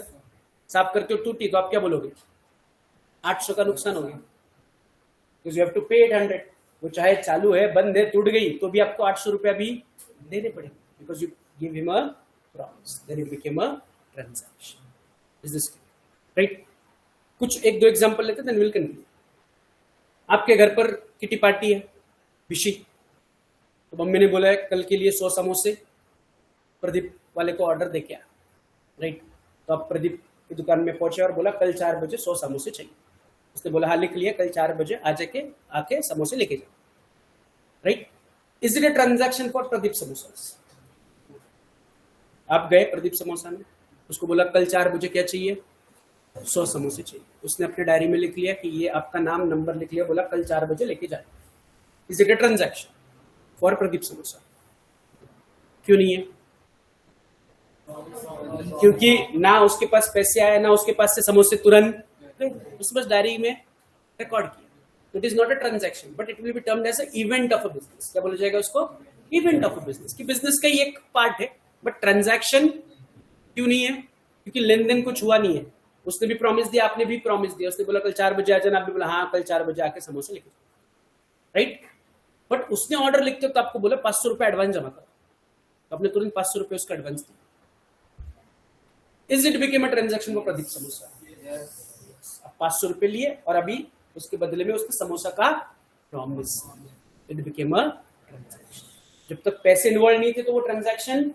साफ करके टूटी तो आप क्या बोलोगे? 800 का नुकसान हो गया, यू हैव टू पे 800। वो चाहे चालू है, बंद है, टूट गई, तो भी आपको 800 रुपया भी देने पड़ेंगे, because you give him a promise, then it became a transaction. Is this right? कुछ एक दो एग्जांपल लेते हैं, देन विल कंक्लूड। आपके घर पर किटी पार्टी है, विशी, तो मम्मी ने बोला है कल के लिए 100 समोसे प्रदीप वाले को ऑर्डर दे के आ, राइट? तो आप प्रदीप की दुकान में पहुंचे और बोला कल 4 बजे 100 समोसे चाहिए। उसने बोला हाँ लिख लिया, कल 4 बजे आके समोसे लेके जाओ, right? Is it a transaction for Pradeep samosa? आप गए प्रदीप समोसा में, उसको बोला कल 4 बजे क्या चाहिए? 100 समोसे चाहिए। उसने अपने डायरी में लिख लिया कि ये आपका नाम नंबर लिख लिया, बोला कल 4 बजे लेके जाए। Is it a transaction for Pradeep samosa? क्यों नहीं है? क्योंकि ना उसके पास पैसे आए, ना उसके पास से समोसे तुरंत, उसने बस डायरी में रिकॉर्ड किया। It is not a transaction, but it will be termed as a event of a business. क्या बोला जाएगा उसको? इवेंट ऑफ अ बिजनेस, कि बिजनेस का ही एक पार्ट है, बट ट्रांजैक्शन क्यों नहीं है? क्योंकि लेन देन कुछ हुआ नहीं है। उसने भी प्रॉमिस दिया, आपने भी प्रॉमिस दिया, उसने बोला कल 4 बजे आ जाना, आप भी बोला हाँ कल 4 बजे आके समोसे लेके, राइट? बट उसने ऑर्डर लिखते तो आपको बोला 500 रुपए एडवांस जमा करो, तो आपने तुरंत 500 रुपए उसका एडवांस दिया। Is it became a transaction for Pradeep samosa? 500 रुपए लिए और अभी उसके बदले में उसने समोसा का promise, it became a transaction. जब तक पैसे इन्वॉल्व नहीं थे तो वो ट्रांजैक्शन,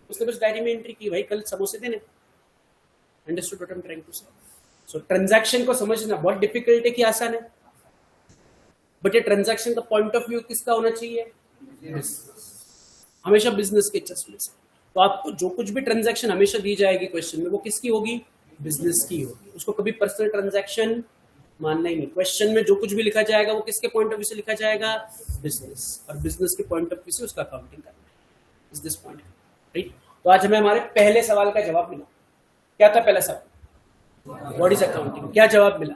उसने बस डायरी में एंट्री की, भाई कल समोसे देने। Understood what I am trying to say? So transaction को समझना बहुत डिफिकल्ट है कि आसान है, बट ये ट्रांजैक्शन का पॉइंट ऑफ व्यू किसका होना चाहिए? हमेशा बिजनेस के चश्मे से। तो आपको जो कुछ भी ट्रांजैक्शन हमेशा दी जाएगी क्वेश्चन में, वो किसकी होगी? बिजनेस की होगी। उसको कभी पर्सनल ट्रांजैक्शन मानना ही नहीं। क्वेश्चन में जो कुछ भी लिखा जाएगा वो किसके पॉइंट ऑफ व्यू से लिखा जाएगा? बिजनेस। और बिजनेस के पॉइंट ऑफ व्यू से उसका अकाउंटिंग करना। Is this point right? तो आज हमें हमारे पहले सवाल का जवाब मिला। क्या था पहला सवाल? What is accounting? क्या जवाब मिला?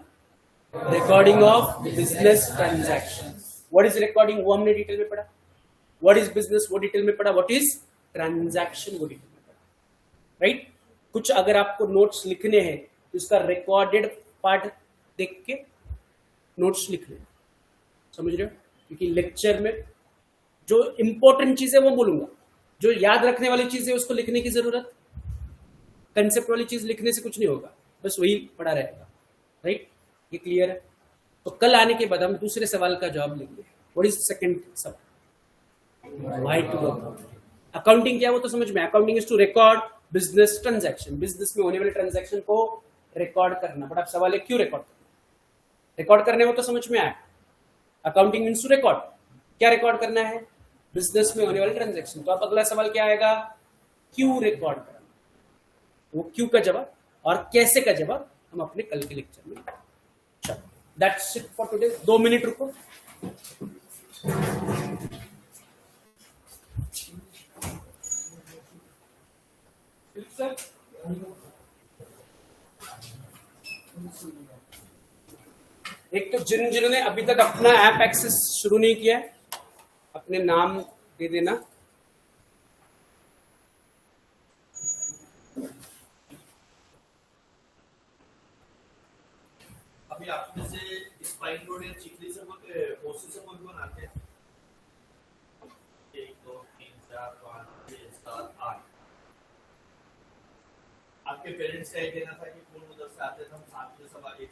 Recording of business transaction. What is recording? वो हमने डिटेल में पढ़ा। What is business? वो डिटेल में पढ़ा। What is transaction? वो डिटेल में पढ़ा। राइट? कुछ अगर आपको नोट्स लिखने हैं तो इसका रिकॉर्डेड पार्ट देख के नोट्स लिख लें। समझ रहे हो? क्योंकि लेक्चर में जो इंपॉर्टेंट चीज है वो बोलूंगा, जो याद रखने वाली चीज है उसको लिखने की जरूरत, कंसेप्ट वाली चीज लिखने से कुछ नहीं होगा, बस वही पढ़ा रहेगा। राइट? ये क्लियर है? तो कल आने के बाद हम दूसरे सवाल का जवाब लेंगे। व्हाट इज सेकंड सवाल? Why to account? अकाउंटिंग क्या है वो तो समझ में। Accounting is to record business transaction. Business में होने वाले ट्रांजैक्शन को रिकॉर्ड करना। बट अब सवाल है क्यों रिकॉर्ड करना? रिकॉर्ड करने में तो समझ में आया, अकाउंटिंग मीन्स टू रिकॉर्ड। क्या रिकॉर्ड करना है? बिजनेस में होने वाले ट्रांजैक्शन। तो अब अगला सवाल क्या आएगा? क्यों रिकॉर्ड करना? वो क्यों का जवाब और कैसे का जवाब हम अपने कल के लेक्चर में। चलो, that's it for today. 2 minute रुको। सर एक तो जिन्होंने अभी तक अपना ऐप एक्सेस शुरू नहीं किया है, अपने नाम दे देना। अभी आप में से स्पाइन रोड या चिखली से ओसी से कौन आते हैं? 1 2 3 4 5 6 7 8। आपके पेरेंट्स का ये कहना था कि कौन उधर से आते थे, हम साथ में सब एक